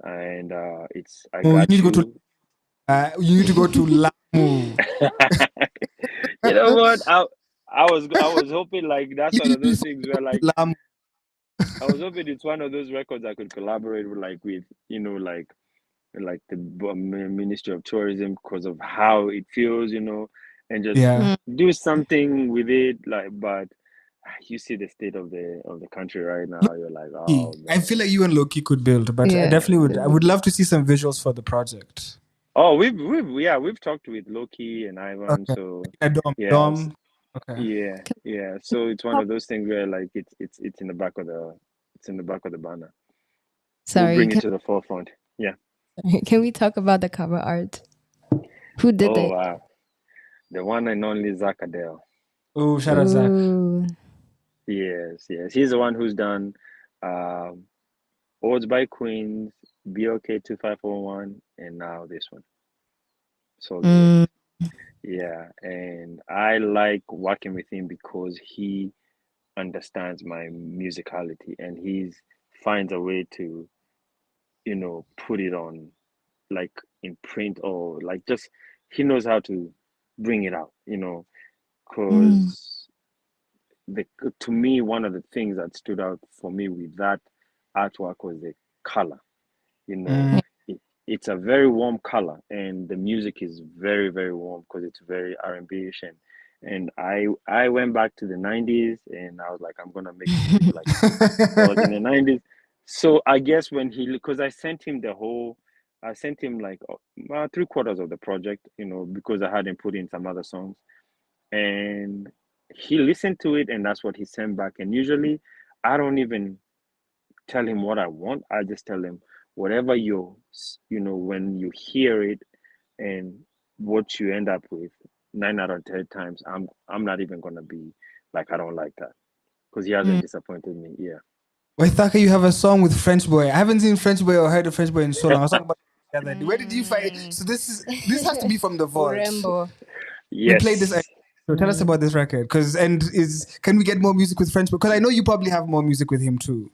[SPEAKER 20] and it's I
[SPEAKER 4] Oh,
[SPEAKER 20] got you.
[SPEAKER 4] you need to go to Lamu.
[SPEAKER 20] You know what? I was hoping like that's one
[SPEAKER 4] You
[SPEAKER 20] of
[SPEAKER 4] you
[SPEAKER 20] those
[SPEAKER 4] saw
[SPEAKER 20] things where like
[SPEAKER 4] Lamu.
[SPEAKER 20] I was hoping it's one of those records I could collaborate with like like the Ministry of Tourism because of how it feels, and just
[SPEAKER 4] Yeah.
[SPEAKER 20] do something with it. Like, but you see the state of the country right now. You're like,
[SPEAKER 4] I
[SPEAKER 20] oh man.
[SPEAKER 4] feel like you and Loki could build, but I definitely would. I would love to see some visuals for the project.
[SPEAKER 20] Oh, we've talked with Loki and Ivan,
[SPEAKER 4] Okay.
[SPEAKER 20] so
[SPEAKER 4] Dom.
[SPEAKER 20] yeah,
[SPEAKER 4] Dom. Okay.
[SPEAKER 20] yeah. So it's one of those things where like it's in the back of the banner. We'll
[SPEAKER 5] Sorry,
[SPEAKER 20] bring it to the forefront. Yeah.
[SPEAKER 5] can we talk about the cover art? Who did
[SPEAKER 20] Oh
[SPEAKER 5] it?
[SPEAKER 20] wow, the one and only Zach Adele.
[SPEAKER 4] Oh, shout out Zach.
[SPEAKER 20] Yes, he's the one who's done um, Odes by Queens, BOK 2541, and now this one. So good. Yeah, and I like working with him because he understands my musicality and he's finds a way to, put it on like in print or like just he knows how to bring it out, because the to me one of the things that stood out for me with that artwork was the color. You know, it, it's a very warm color, and the music is very very warm because it's very R&B-ish, and I went back to the 90s and I was like, I'm gonna make music like it was in the 90s. So I guess when because I sent him like three quarters of the project, because I hadn't put in some other songs, and he listened to it, and that's what he sent back. And usually, I don't even tell him what I want. I just tell him whatever when you hear it and what you end up with, 9 out of 10 times, I'm not even gonna be like I don't like that because he hasn't disappointed me. Yeah.
[SPEAKER 4] Waithaka, you have a song with French Boy. I haven't seen French Boy or heard of French Boy in so long. I was talking about it the other day. Where did you find it? So this has to be from the vault.
[SPEAKER 5] Urembo.
[SPEAKER 4] We played this. So tell us about this record, can we get more music with French Boy? Because I know you probably have more music with him too.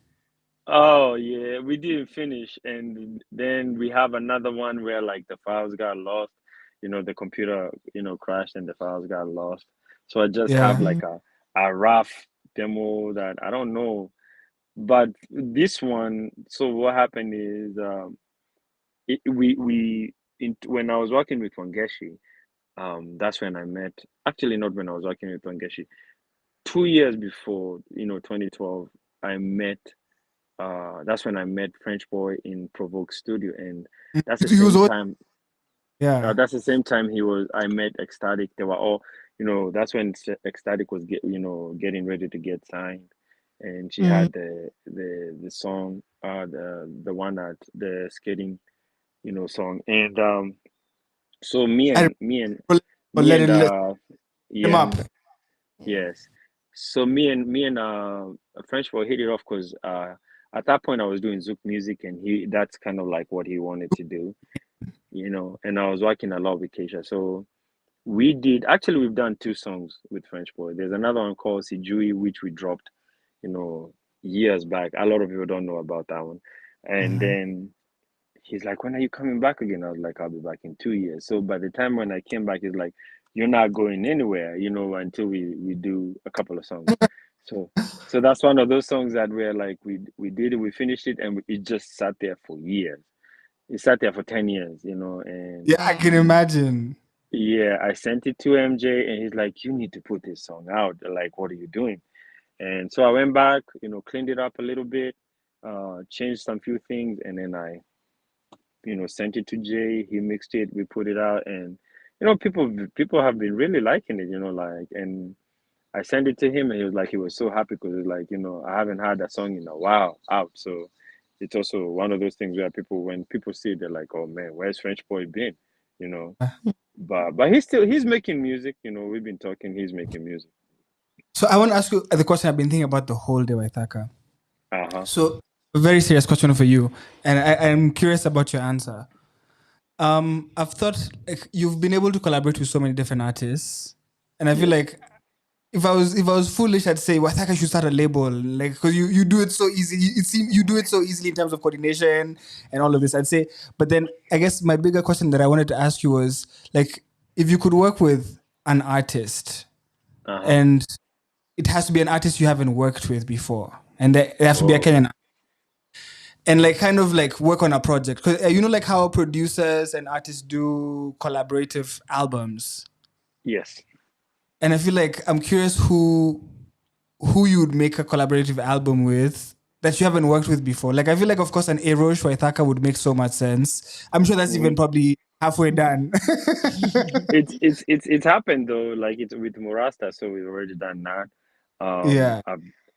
[SPEAKER 20] Oh yeah, we didn't finish, and then we have another one where like the files got lost. The computer crashed and the files got lost. So I just have like a rough demo that I don't know. But this one, so what happened is when I was working with Wangeshi, that's when I met. Actually, not when I was working with Wangeshi. 2 years before, 2012, I met. That's when I met French Boy in Provoke Studio, and that's the same time.
[SPEAKER 4] Yeah,
[SPEAKER 20] that's the same time I met Ecstatic. They were all, that's when Ecstatic was getting ready to get signed, and she had the song, the one that the skating, song, and so
[SPEAKER 4] him up.
[SPEAKER 20] yes, so me and French Boy hit it off because at that point I was doing Zouk music, and that's kind of like what he wanted to do, and I was working a lot with Keisha. So we've done two songs with French Boy. There's another one called Sijui, which we dropped, years back. A lot of people don't know about that one. And then he's like, when are you coming back again? I was like, I'll be back in 2 years. So by the time when I came back, he's like, you're not going anywhere, until we do a couple of songs. So that's one of those songs that we're like, we did it, we finished it, and it just sat there for years. It sat there for 10 years, and
[SPEAKER 4] yeah, I can imagine.
[SPEAKER 20] Yeah, I sent it to MJ, and he's like, you need to put this song out. Like, what are you doing? And so I went back, cleaned it up a little bit, changed some few things, and then I, sent it to Jay. He mixed it, we put it out, and people have been really liking it, and I sent it to him, and he was so happy because it's like, I haven't had that song in a while out. So it's also one of those things where when people see it, they're like, oh man, where's French Boy been? But he's making music, we've been talking, he's making music.
[SPEAKER 4] So I want to ask you the question I've been thinking about the whole day, Waithaka. So a very serious question for you, and I'm curious about your answer. I've thought you've been able to collaborate with so many different artists, and I feel like if I was foolish, I'd say, well, I think I should start a label, like, because you do it so easy. It seems you do it so easily in terms of coordination and all of this. I'd say, but then I guess my bigger question that I wanted to ask you was, like, if you could work with an artist, and it has to be an artist you haven't worked with before, and it has to be a Kenyan, and like kind of like work on a project, because like how producers and artists do collaborative albums.
[SPEAKER 20] Yes.
[SPEAKER 4] And I feel like I'm curious who who you would make a collaborative album with that you haven't worked with before. Like I feel like, of course, an Erosh Waithaka would make so much sense. I'm sure that's even probably halfway done.
[SPEAKER 20] It's happened though. Like it's with Murasta, so we've already done that.
[SPEAKER 4] Yeah.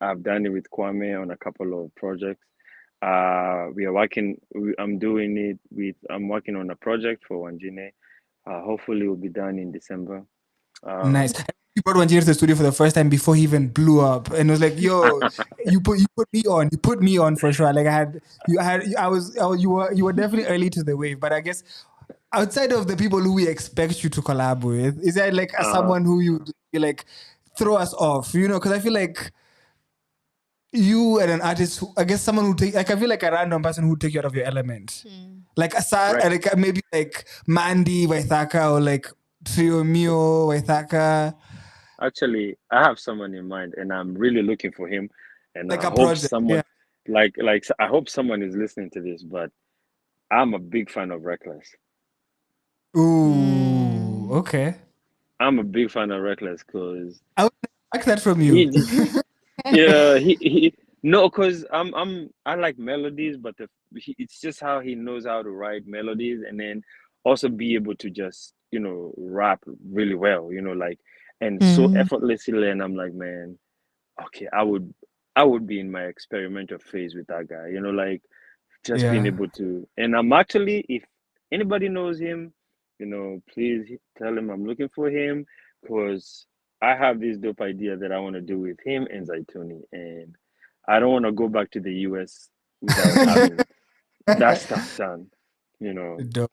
[SPEAKER 20] I've done it with Kwame on a couple of projects. We are working. I'm doing it with. I'm working on a project for Wanjine. Hopefully, it will be done in December.
[SPEAKER 4] Nice. You brought one to the studio for the first time before he even blew up, and it was like, "Yo, you put me on. You put me on for sure." Like you were definitely early to the wave. But I guess outside of the people who we expect you to collab with, is there like someone who you like throw us off? You know, because I feel like you and an artist, I guess someone who take like I feel like a random person who take you out of your element, like like maybe like Mandy Waithaka or like Trio Mio Waithaka.
[SPEAKER 20] Actually, I have someone in mind, and I'm really looking for him. And
[SPEAKER 4] Like
[SPEAKER 20] I
[SPEAKER 4] a
[SPEAKER 20] hope
[SPEAKER 4] project,
[SPEAKER 20] someone,
[SPEAKER 4] yeah.
[SPEAKER 20] I hope someone is listening to this. But I'm a big fan of Reckless.
[SPEAKER 4] Ooh, okay.
[SPEAKER 20] I'm a big fan of Reckless because
[SPEAKER 4] I would like that from you.
[SPEAKER 20] yeah, he no, because I like melodies, but it's just how he knows how to write melodies, and then also be able to just rap really well, like and so effortlessly. And I'm like, man, okay, I would be in my experimental phase with that guy, like just being
[SPEAKER 4] Yeah.
[SPEAKER 20] able to. And I'm actually, if anybody knows him, please tell him I'm looking for him because I have this dope idea that I want to do with him and Zaituni, and I don't want to go back to the US without having that stuff done,
[SPEAKER 4] Dope.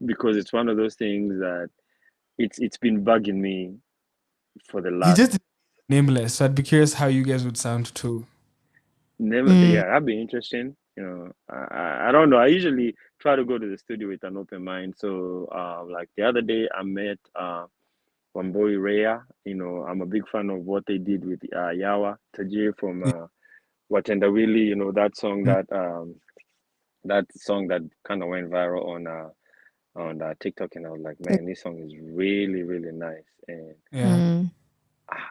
[SPEAKER 20] because it's one of those things that it's been bugging me for the
[SPEAKER 4] He
[SPEAKER 20] last.
[SPEAKER 4] just nameless, so I'd be curious how you guys would sound too.
[SPEAKER 20] Never, yeah, that'd be interesting. I don't know. I usually try to go to the studio with an open mind. So, like the other day, I met Wamboi Rea. I'm a big fan of what they did with Yawa Tajir from Watenda Willy. That song that kind of went viral on TikTok, and I was like, man, this song is really, really nice. And
[SPEAKER 4] Yeah.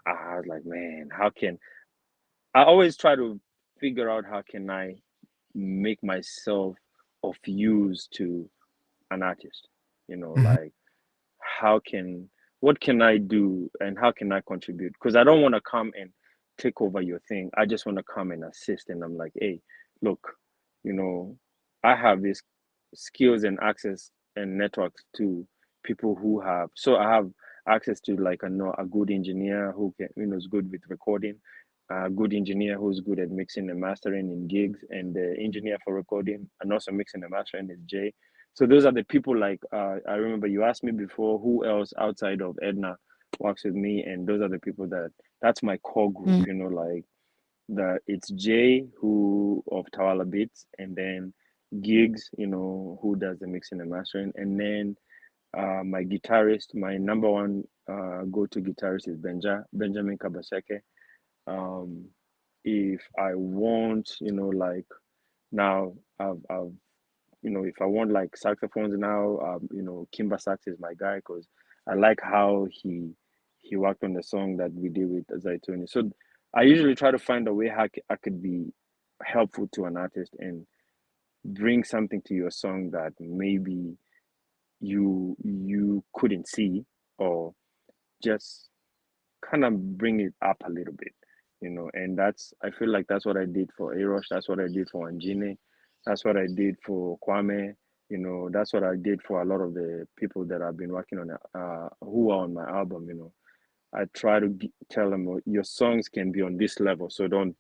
[SPEAKER 20] I was like, man, how can I always try to figure out how can I make myself of use to an artist, like how can what can I do and how can I contribute, because I don't want to come and take over your thing. I just want to come and assist, and I'm like, hey, look, you know I have these skills and access and networks to people who have, so I have access to, like, I know a good engineer who can, is good with recording, a good engineer who's good at mixing and mastering in gigs, and the engineer for recording and also mixing and mastering is Jay. So those are the people, like, I remember you asked me before who else outside of Edna works with me, and those are the people that's my core group, like it's Jay who of Tawala Beats, and then Gigs, who does the mixing and mastering, and then my guitarist, my number one go-to guitarist is Benjamin Kabaseke. If I want, like, now I've if I want like saxophones now, Kimba Sax is my guy because I like how he worked on the song that we did with Zaituni. So I usually try to find a way how I could be helpful to an artist and bring something to your song that maybe you couldn't see, or just kind of bring it up a little bit, and I feel like that's what I did for Arosh, that's what I did for Anjine, that's what I did for Kwame, that's what I did for a lot of the people that I've been working on, who are on my album. I try to tell them, "Oh, your songs can be on this level, so don't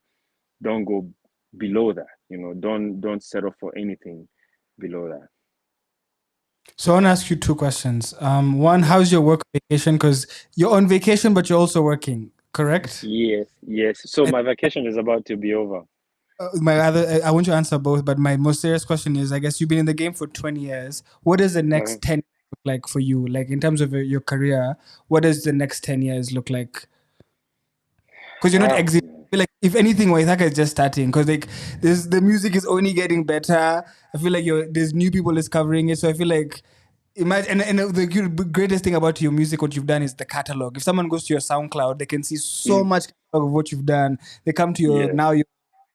[SPEAKER 20] go below that, don't settle for anything below that."
[SPEAKER 4] So I want to ask you two questions. One, how's your work vacation? Because you're on vacation, but you're also working, correct?
[SPEAKER 20] Yes. So my vacation is about to be over.
[SPEAKER 4] I want you to answer both, but my most serious question is, I guess you've been in the game for 20 years. What does the next 10 look like for you? Like, in terms of your career, what does the next 10 years look like? Because you're not exiting. I feel like, if anything, Waithaka is just starting. Because like, the music is only getting better. I feel like there's new people discovering it. So I feel like Imagine, and the greatest thing about your music, what you've done, is the catalog. If someone goes to your SoundCloud, they can see so
[SPEAKER 20] Mm.
[SPEAKER 4] much catalog of what you've done. They come to your
[SPEAKER 20] Yes.
[SPEAKER 4] now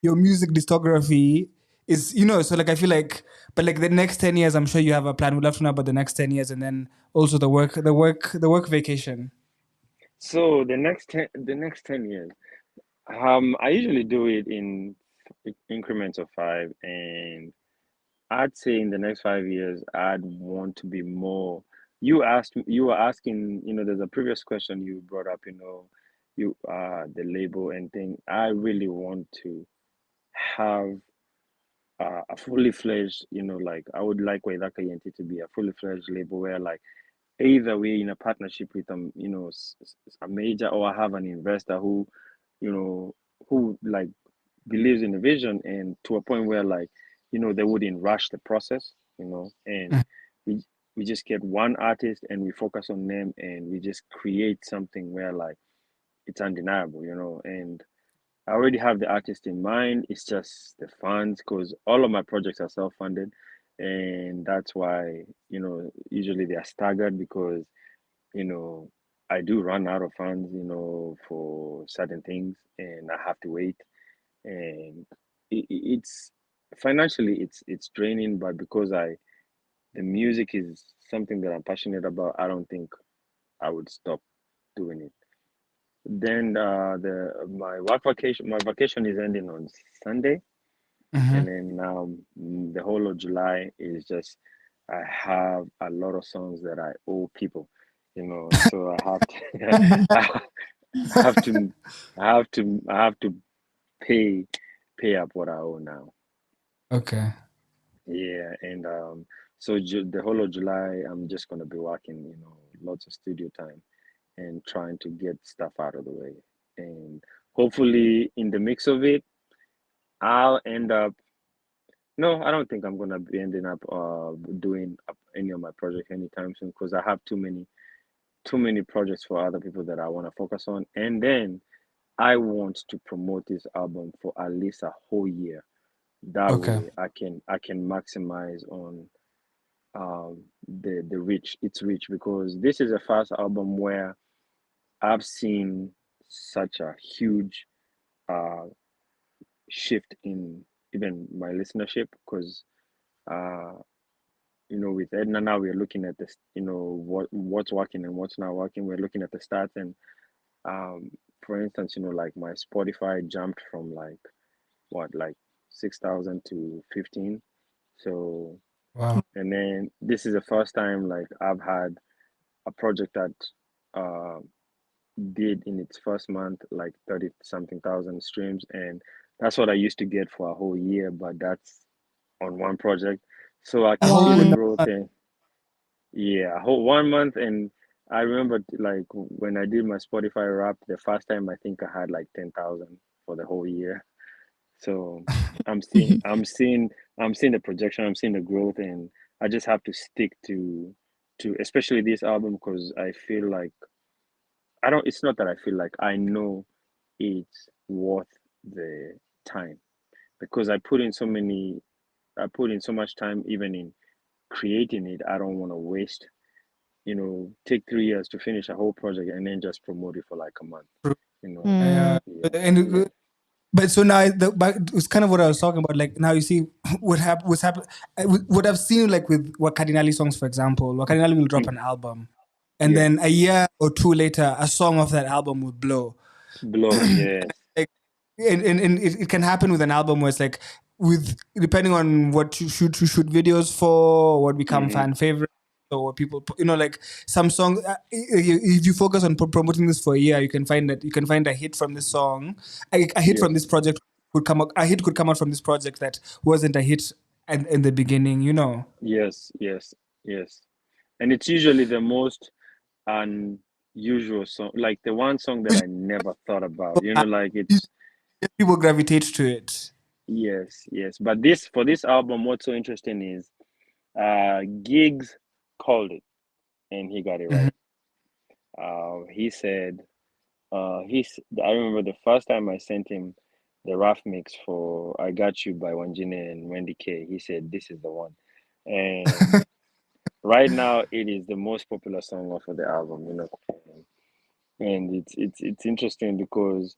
[SPEAKER 4] your music discography is, so like I feel like, but like the next 10 years, I'm sure you have a plan. We'd love to know about the next 10 years, and then also the work vacation.
[SPEAKER 20] So the next 10 years, I usually do it in increments of five, and I'd say in the next 5 years, I'd want to be more. You were asking, there's a previous question you brought up, you the label and thing. I really want to have a fully fledged, like I would like Waidaka Yenti to be a fully fledged label where like either we're in a partnership with a major, or I have an investor you know, who like believes in the vision, and to a point where like, they wouldn't rush the process, and we we just get one artist and we focus on them and we just create something where like it's undeniable, and I already have the artist in mind. It's just the funds, because all of my projects are self-funded, and that's why, usually they are staggered, because you know I do run out of funds, for certain things, and I have to wait, and it's financially it's draining, but because I the music is something that I'm passionate about, I don't think I would stop doing it. Then the my vacation is ending on Sunday, and then the whole of July is just I have a lot of songs that I owe people, so I have to I have to I have to pay up what I owe now.
[SPEAKER 4] Okay.
[SPEAKER 20] Yeah, and so the whole of July, I'm just gonna be working, lots of studio time and trying to get stuff out of the way. And hopefully, in the mix of it, I'll end up. No, I don't think I'm gonna be ending up doing any of my projects anytime soon, because I have too many projects for other people that I want to focus on, and then I want to promote this album for at least a whole year. That
[SPEAKER 4] Okay.
[SPEAKER 20] way, I can maximize on the reach, its reach, because this is the first album where I've seen such a huge uh shift in even my listenership, because uh with Edna now we're looking at this, what's working and what's not working. We're looking at the stats, and um for instance, like my Spotify jumped from like what, like 6,000 to 15. So,
[SPEAKER 4] Wow.
[SPEAKER 20] and then this is the first time like I've had a project that uh, did in its first month like 30 something thousand streams, and that's what I used to get for a whole year, but that's on one project. So I
[SPEAKER 4] A
[SPEAKER 20] can
[SPEAKER 4] whole
[SPEAKER 20] see the
[SPEAKER 4] window.
[SPEAKER 20] growth, and yeah, a whole 1 month. And I remember like when I did my Spotify rap the first time, I think I had like 10,000 for the whole year. So I'm seeing the projection, I'm seeing the growth, and I just have to stick to especially this album, because I feel like I don't. It's not that I feel like, I know it's worth the time, because I put in so much time even in creating it. I don't want to waste, take 3 years to finish a whole project and then just promote it for like a month.
[SPEAKER 4] Yeah.
[SPEAKER 20] Yeah,
[SPEAKER 4] And
[SPEAKER 20] yeah.
[SPEAKER 4] but so now but it's kind of what I was talking about. Like now you see what's happened. What I've seen like with what Cardinali songs, for example, what Cardinali will drop
[SPEAKER 20] Mm,
[SPEAKER 4] an album, and
[SPEAKER 20] yeah.
[SPEAKER 4] then a year or two later, a song of that album will blow.
[SPEAKER 20] Blow, yes.
[SPEAKER 4] Like, and it can happen with an album where it's like with depending on what you shoot videos for, what become
[SPEAKER 20] Hmm.
[SPEAKER 4] fan favorite, or what people like some song. If you focus on promoting this for a year, you can find a hit from this song, a hit from
[SPEAKER 20] Yes.
[SPEAKER 4] this project could come out. A hit could come out from this project that wasn't a hit in the beginning.
[SPEAKER 20] Yes, yes, yes. And it's usually the most unusual song, like the one song that I never thought about. Like it's
[SPEAKER 4] People gravitate to it.
[SPEAKER 20] yes, yes. But this for this album, what's so interesting is Gigs called it and he got it
[SPEAKER 4] Mhm.
[SPEAKER 20] right. He said I remember the first time I sent him the rough mix for I Got You by Wanjine and Wendy K. He said this is the one. And Right now, it is the most popular song off of the album, and it's interesting because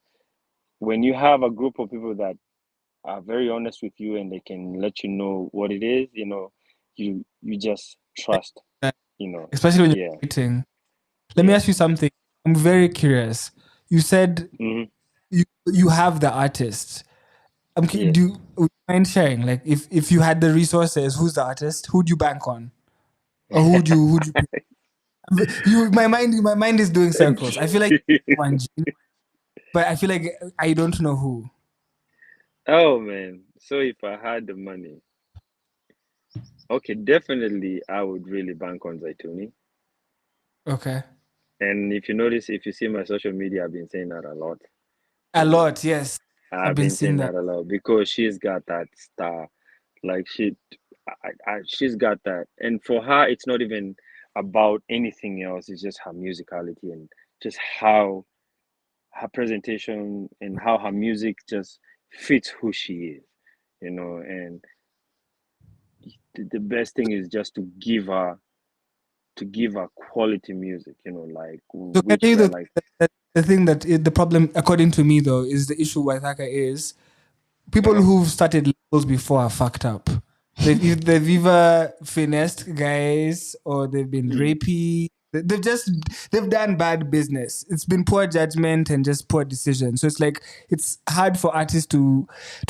[SPEAKER 20] when you have a group of people that are very honest with you and they can let you know what it is, you just trust,
[SPEAKER 4] Especially when you're
[SPEAKER 20] yeah,
[SPEAKER 4] writing. Let me
[SPEAKER 20] yeah.
[SPEAKER 4] ask you something. I'm very curious. You said
[SPEAKER 20] Hmm.
[SPEAKER 4] you have the artist.
[SPEAKER 20] Yes.
[SPEAKER 4] Do you would you mind sharing? Like, if you had the resources, who's the artist? Who'd you bank on, or who'd you? My mind is doing circles. I feel like one, but I feel like I don't know who.
[SPEAKER 20] Oh man, so if I had the money, okay, definitely I would really bank on Zaituni.
[SPEAKER 4] Okay,
[SPEAKER 20] And if you notice, if you see my social media, I've been saying that a lot.
[SPEAKER 4] a
[SPEAKER 20] You know,
[SPEAKER 4] lot. Yes, I've
[SPEAKER 20] I've
[SPEAKER 4] been
[SPEAKER 20] been
[SPEAKER 4] seeing
[SPEAKER 20] saying
[SPEAKER 4] that.
[SPEAKER 20] that a lot because she's got that star. Like she's got that. And for her, it's not even about anything else. It's just her musicality and just how her presentation and how her music just fits who she is. And the best thing is just to give her quality music. Like
[SPEAKER 4] So can I tell
[SPEAKER 20] which
[SPEAKER 4] you
[SPEAKER 20] were like.
[SPEAKER 4] the thing that the problem, according to me, though, is the issue with Haka is people
[SPEAKER 20] Uh-huh.
[SPEAKER 4] who've started labels before are fucked up. They've either finessed guys or they've been
[SPEAKER 20] Mm.
[SPEAKER 4] rapey. They've done bad business. It's been poor judgment and just poor decision. So it's like it's hard for artists to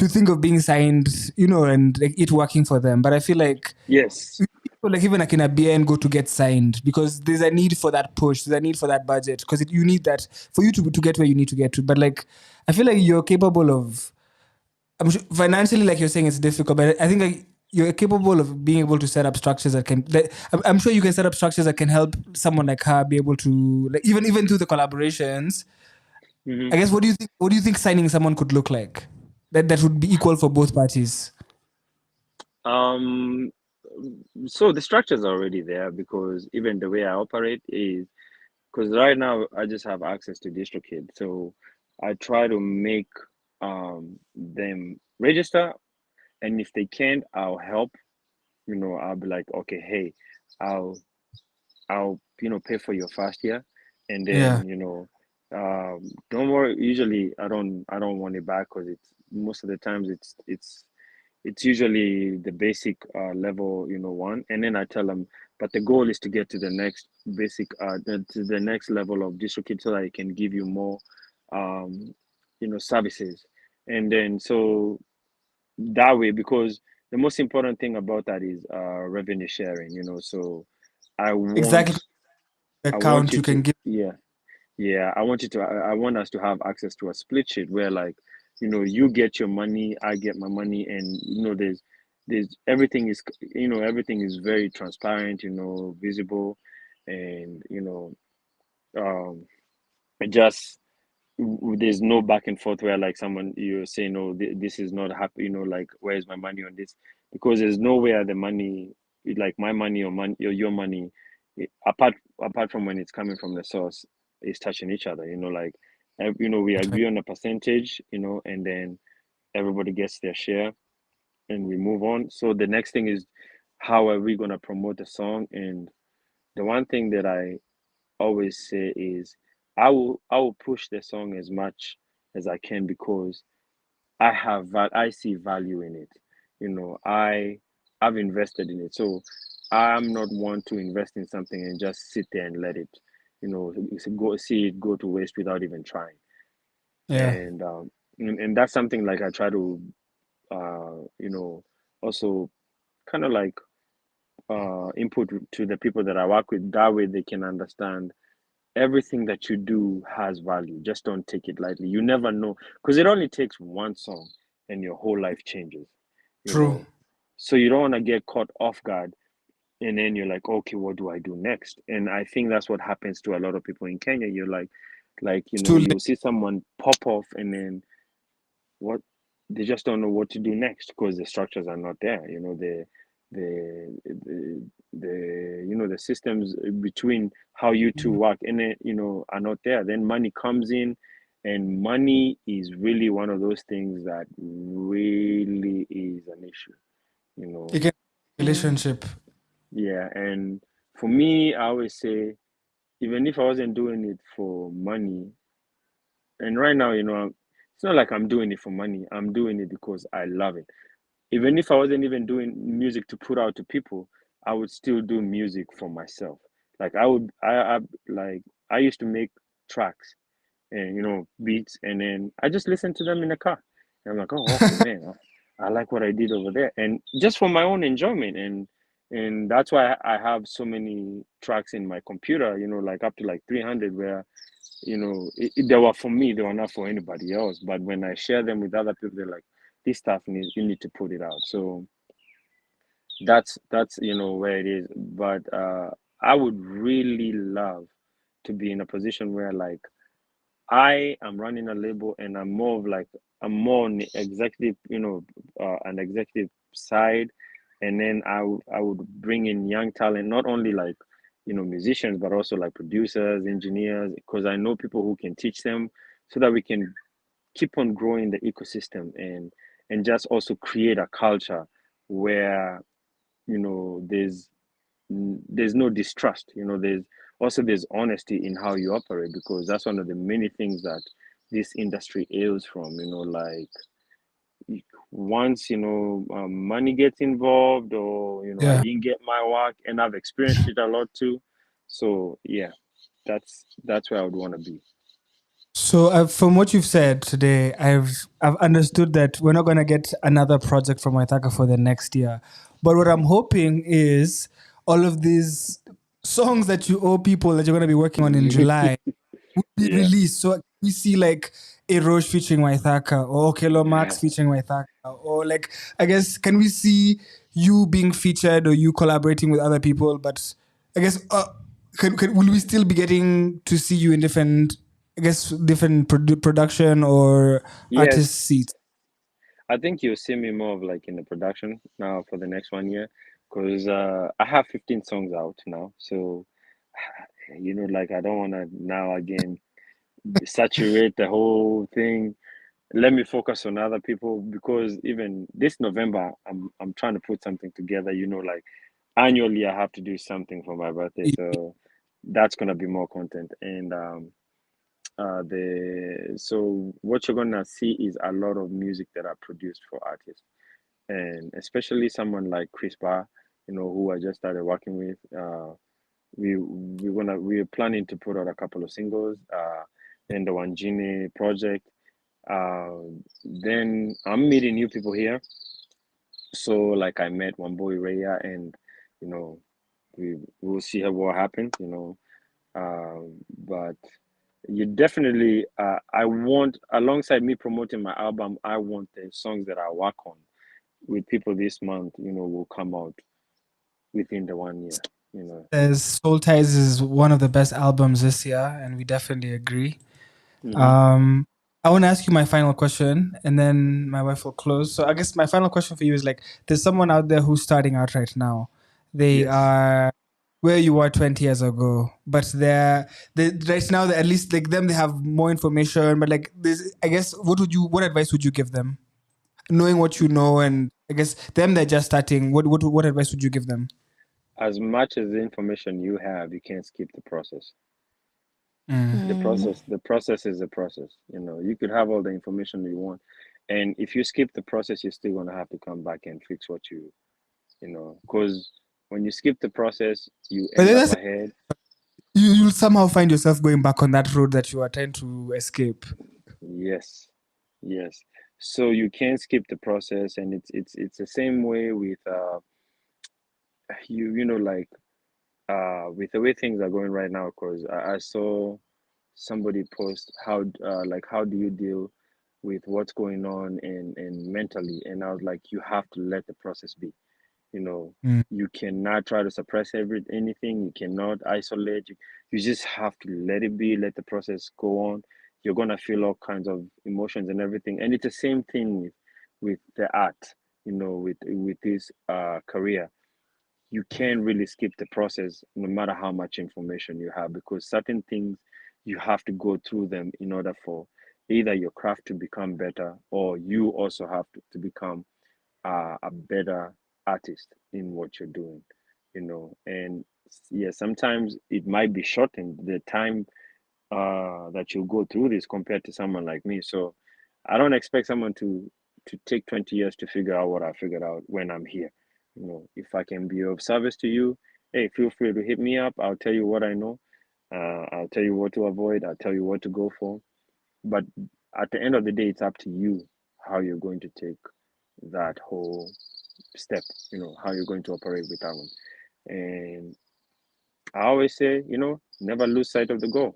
[SPEAKER 4] think of being signed, and like it working for them. But I feel like
[SPEAKER 20] Yes.
[SPEAKER 4] people like even like in a BN go to get signed because there's a need for that push, there's a need for that budget because you need that for you to get where you need to get to. But like I feel like you're capable of. I'm sure financially, like you're saying, it's difficult, but I think like you're capable of being able to set up structures that can. I'm sure you can set up structures that can help someone like her be able to like even through the collaborations.
[SPEAKER 20] Hmm.
[SPEAKER 4] I guess what do you think? What do you think signing someone could look like? That would be equal for both parties.
[SPEAKER 20] Um, so the structures are already there because even the way I operate is because right now I just have access to DistroKid, so I try to make them register, and if they can't, I'll help. I'll be like, okay, hey, I'll I'll pay for your first year, and
[SPEAKER 4] Yeah,
[SPEAKER 20] then don't worry. Usually, I don't want it back because it's most of the times it's usually the basic level one, and then I tell them, but the goal is to get to the next basic to the next level of DistroKid so that it can give you more um, services, and then so that way because the most important thing about that is revenue sharing. So I want
[SPEAKER 4] exactly.
[SPEAKER 20] I want
[SPEAKER 4] Account
[SPEAKER 20] you
[SPEAKER 4] you can
[SPEAKER 20] to,
[SPEAKER 4] give.
[SPEAKER 20] yeah, yeah. I want us to have access to a split sheet where, like, you get your money, I get my money, and there's everything is very transparent, visible, and um, just there's no back and forth where like someone you're saying, no, this is not happy, like where's my money on this? Because there's nowhere the money, like my money or money or your money, apart from when it's coming from the source, is touching each other. Like we agree on a percentage, and then everybody gets their share, and we move on. So the next thing is how are we gonna promote the song? And the one thing that I always say is I will push the song as much as I can because I see value in it. I've invested in it. So I'm not one to invest in something and just sit there and let it, go see it go to waste without even trying.
[SPEAKER 4] Yeah,
[SPEAKER 20] And that's something like I try to also kind of like input to the people that I work with. That way they can understand everything that you do has value. Just don't take it lightly. You never know because it only takes one song and your whole life changes, you
[SPEAKER 4] true.
[SPEAKER 20] know. So you don't want to get caught off guard and then you're like, okay, what do I do next? And I think that's what happens to a lot of people in Kenya. You're like,
[SPEAKER 4] It's too late.
[SPEAKER 20] you'll see someone pop off and then what they just don't know what to do next because the structures are not there. The systems between how you two work and then are not there. Then money comes in, and money is really one of those things that really is an issue.
[SPEAKER 4] Again, relationship.
[SPEAKER 20] Yeah, and for me, I always say, even if I wasn't doing it for money, and right now, it's not like I'm doing it for money. I'm doing it because I love it. Even if I wasn't even doing music to put out to people, I would still do music for myself. Like I used to make tracks and beats, and then I just listen to them in the car. And I'm like, oh, okay, man, I like what I did over there, and just for my own enjoyment, and that's why I have so many tracks in my computer. Like up to like 300, where they were for me, they were not for anybody else. But when I share them with other people, they're like, this stuff you need to put it out. So that's where it is. But I would really love to be in a position where, like, I am running a label, and I'm more on the executive, an executive side, and then I would bring in young talent, not only like musicians, but also like producers, engineers, because I know people who can teach them, so that we can keep on growing the ecosystem, and just also create a culture where there's no distrust. There's honesty in how you operate, because that's one of the many things that this industry ails from. Like, once money gets involved, or I
[SPEAKER 4] Yeah.
[SPEAKER 20] didn't get my work, and I've experienced it a lot too. So yeah, that's where I would want to be.
[SPEAKER 4] So, from what you've said today, I've understood that we're not gonna get another project from Waithaka for the next year. But what I'm hoping is all of these songs that you owe people that you're gonna be working on in July would be
[SPEAKER 20] Yeah.
[SPEAKER 4] released. So we see like a Roche featuring Waithaka, or Kelo Max featuring Waithaka, or like, I guess, can we see you being featured or you collaborating with other people? But I guess will we still be getting to see you in different, I guess, different production or
[SPEAKER 20] Yes,
[SPEAKER 4] artist seats?
[SPEAKER 20] I think you'll see me more of like in the production now for the next 1 year, because I have 15 songs out now. So, like, I don't want to now again saturate the whole thing. Let me focus on other people, because even this November, I'm trying to put something together. Like, annually, I have to do something for my birthday, so that's gonna be more content. And the so what you're gonna see is a lot of music that are produced for artists, and especially someone like Chris Barr, who I just started working with. We're planning to put out a couple of singles. Then the Wanjini project. Then I'm meeting new people here. So, like, I met one boy Raya, and you know we will see what happens. But you definitely, I want, alongside me promoting my album, I want the songs that I work on with people this month, will come out within the 1 year.
[SPEAKER 4] As Soul Ties is one of the best albums this year, and we definitely agree.
[SPEAKER 20] Hmm.
[SPEAKER 4] Um, I want to ask you my final question, and then my wife will close. So I guess my final question for you is like, there's someone out there who's starting out right now. They
[SPEAKER 20] Yes.
[SPEAKER 4] are where you were 20 years ago, but they right now, at least like them, they have more information. But like this, I guess, what advice would you give them, knowing what you know, and I guess them they're just starting. What advice would you give them?
[SPEAKER 20] As much as the information you have, you can't skip the process. The
[SPEAKER 5] Mm.
[SPEAKER 20] process is the process. You could have all the information you want, and if you skip the process, you're still gonna have to come back and fix what because when you skip the process, you
[SPEAKER 4] But
[SPEAKER 20] end
[SPEAKER 4] then
[SPEAKER 20] up
[SPEAKER 4] that's,
[SPEAKER 20] ahead.
[SPEAKER 4] you'll somehow find yourself going back on that road that you are trying to escape.
[SPEAKER 20] Yes, yes. So you can't skip the process, and it's the same way with like with the way things are going right now. Because I saw somebody post how do you deal with what's going on and mentally, and I was like, you have to let the process be. you know
[SPEAKER 4] Mm.
[SPEAKER 20] you cannot try to suppress anything. You cannot isolate. You just have to let it be, let the process go on. You're gonna feel all kinds of emotions and everything, and it's the same thing with the art. With this career, you can't really skip the process no matter how much information you have, because certain things you have to go through them in order for either your craft to become better, or you also have to become a better artist in what you're doing. And yeah, sometimes it might be shortened the time that you go through this compared to someone like me. So I don't expect someone to take 20 years to figure out what I figured out when I'm here. If I can be of service to you, hey, feel free to hit me up. I'll tell you what I know. I'll tell you what to avoid. I'll tell you what to go for. But at the end of the day, it's up to you how you're going to take that whole step, how you're going to operate with that one. And I always say, never lose sight of the goal.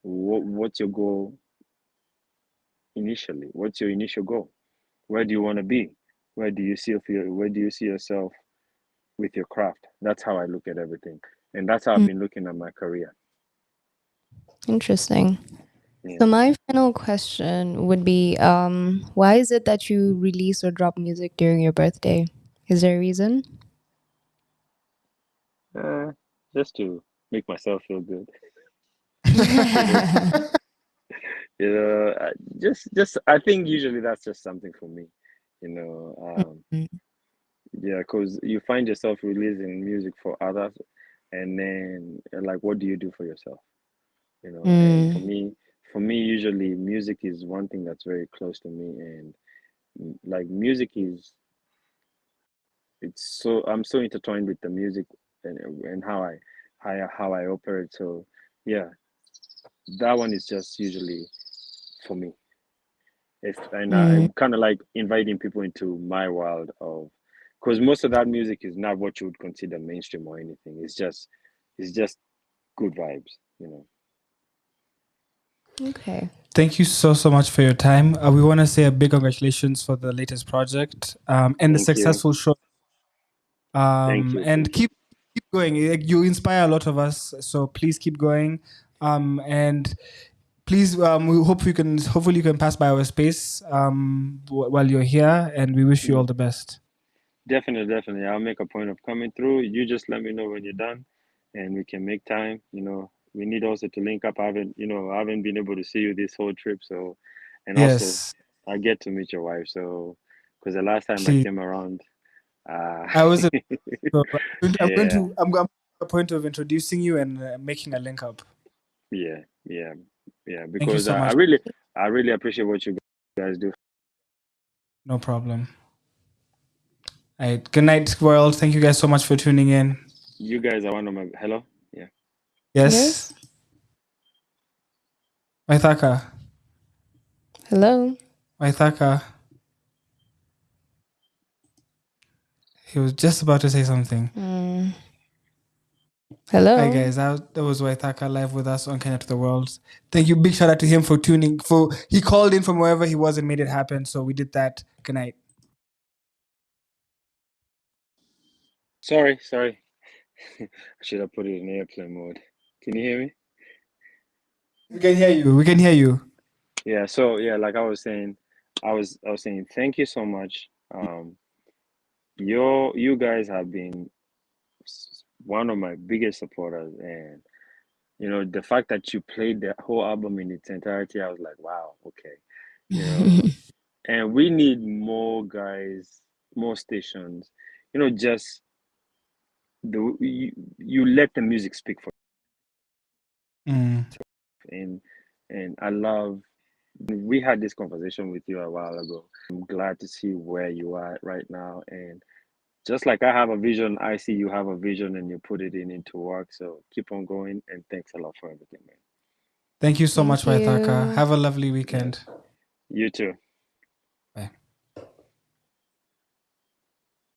[SPEAKER 20] What's your goal initially? What's your initial goal? Where do you want to be? Where do you see yourself with your craft? That's how I look at everything. And that's how I've been looking at my career.
[SPEAKER 5] Interesting.
[SPEAKER 20] Yeah.
[SPEAKER 5] So my final question would be, why is it that you release or drop music during your birthday? Is there a reason?
[SPEAKER 20] Just to make myself feel good. Just I think usually that's just something for me, yeah, because you find yourself releasing music for others, and then like, what do you do for yourself? And for me, usually music is one thing that's very close to me, and like music is, I'm so intertwined with the music and how I operate. So yeah, that one is just usually for me. And I'm kind of like inviting people into my world of, because most of that music is not what you would consider mainstream or anything. It's just good vibes.
[SPEAKER 5] Okay.
[SPEAKER 4] Thank you so much for your time. We want to say a big congratulations for the latest project and the
[SPEAKER 20] Thank you.
[SPEAKER 4] successful show.
[SPEAKER 20] Thank you.
[SPEAKER 4] And keep going. You inspire a lot of us, so please keep going. And please, we hope hopefully you can pass by our space while you're here, and we wish you all the best.
[SPEAKER 20] Definitely. I'll make a point of coming through. You just let me know when you're done, and we can make time. We need also to link up. I haven't been able to see you this whole trip, so, and also
[SPEAKER 4] Yes.
[SPEAKER 20] I get to meet your wife. So, because the last time I
[SPEAKER 4] Please.
[SPEAKER 20] came around,
[SPEAKER 4] I was.
[SPEAKER 20] yeah,
[SPEAKER 4] I'm going to a point of introducing you and making a link up.
[SPEAKER 20] yeah.
[SPEAKER 4] Thank you
[SPEAKER 20] Because
[SPEAKER 4] so
[SPEAKER 20] I
[SPEAKER 4] much.
[SPEAKER 20] really appreciate what you guys do.
[SPEAKER 4] No problem. All right. Good night, world. Thank you guys so much for tuning in.
[SPEAKER 20] You guys are one of my hello. Yeah.
[SPEAKER 4] Yes. Waithaka.
[SPEAKER 5] Hello.
[SPEAKER 4] Waithaka. He was just about to say something.
[SPEAKER 5] Hello.
[SPEAKER 4] Hi guys, that was Waithaka live with us on Kenya to the World. Thank you. Big shout out to him for tuning. He called in from wherever he was and made it happen. So we did that. Good night.
[SPEAKER 20] Sorry. I should have put it in airplane mode. Can you hear me?
[SPEAKER 4] We can hear you.
[SPEAKER 20] Yeah. So yeah, like I was saying, thank you so much. You guys have been one of my biggest supporters, and the fact that you played the whole album in its entirety, I was like, wow, okay. And we need more guys, more stations. Just you let the music speak for and I love. We had this conversation with you a while ago. I'm glad to see where you are right now, and just like I have a vision, I see you have a vision, and you put it into work. So keep on going, and thanks a lot for everything, man.
[SPEAKER 4] Thank you so much,
[SPEAKER 5] you.
[SPEAKER 4] Waithaka. Have a lovely weekend.
[SPEAKER 20] You too.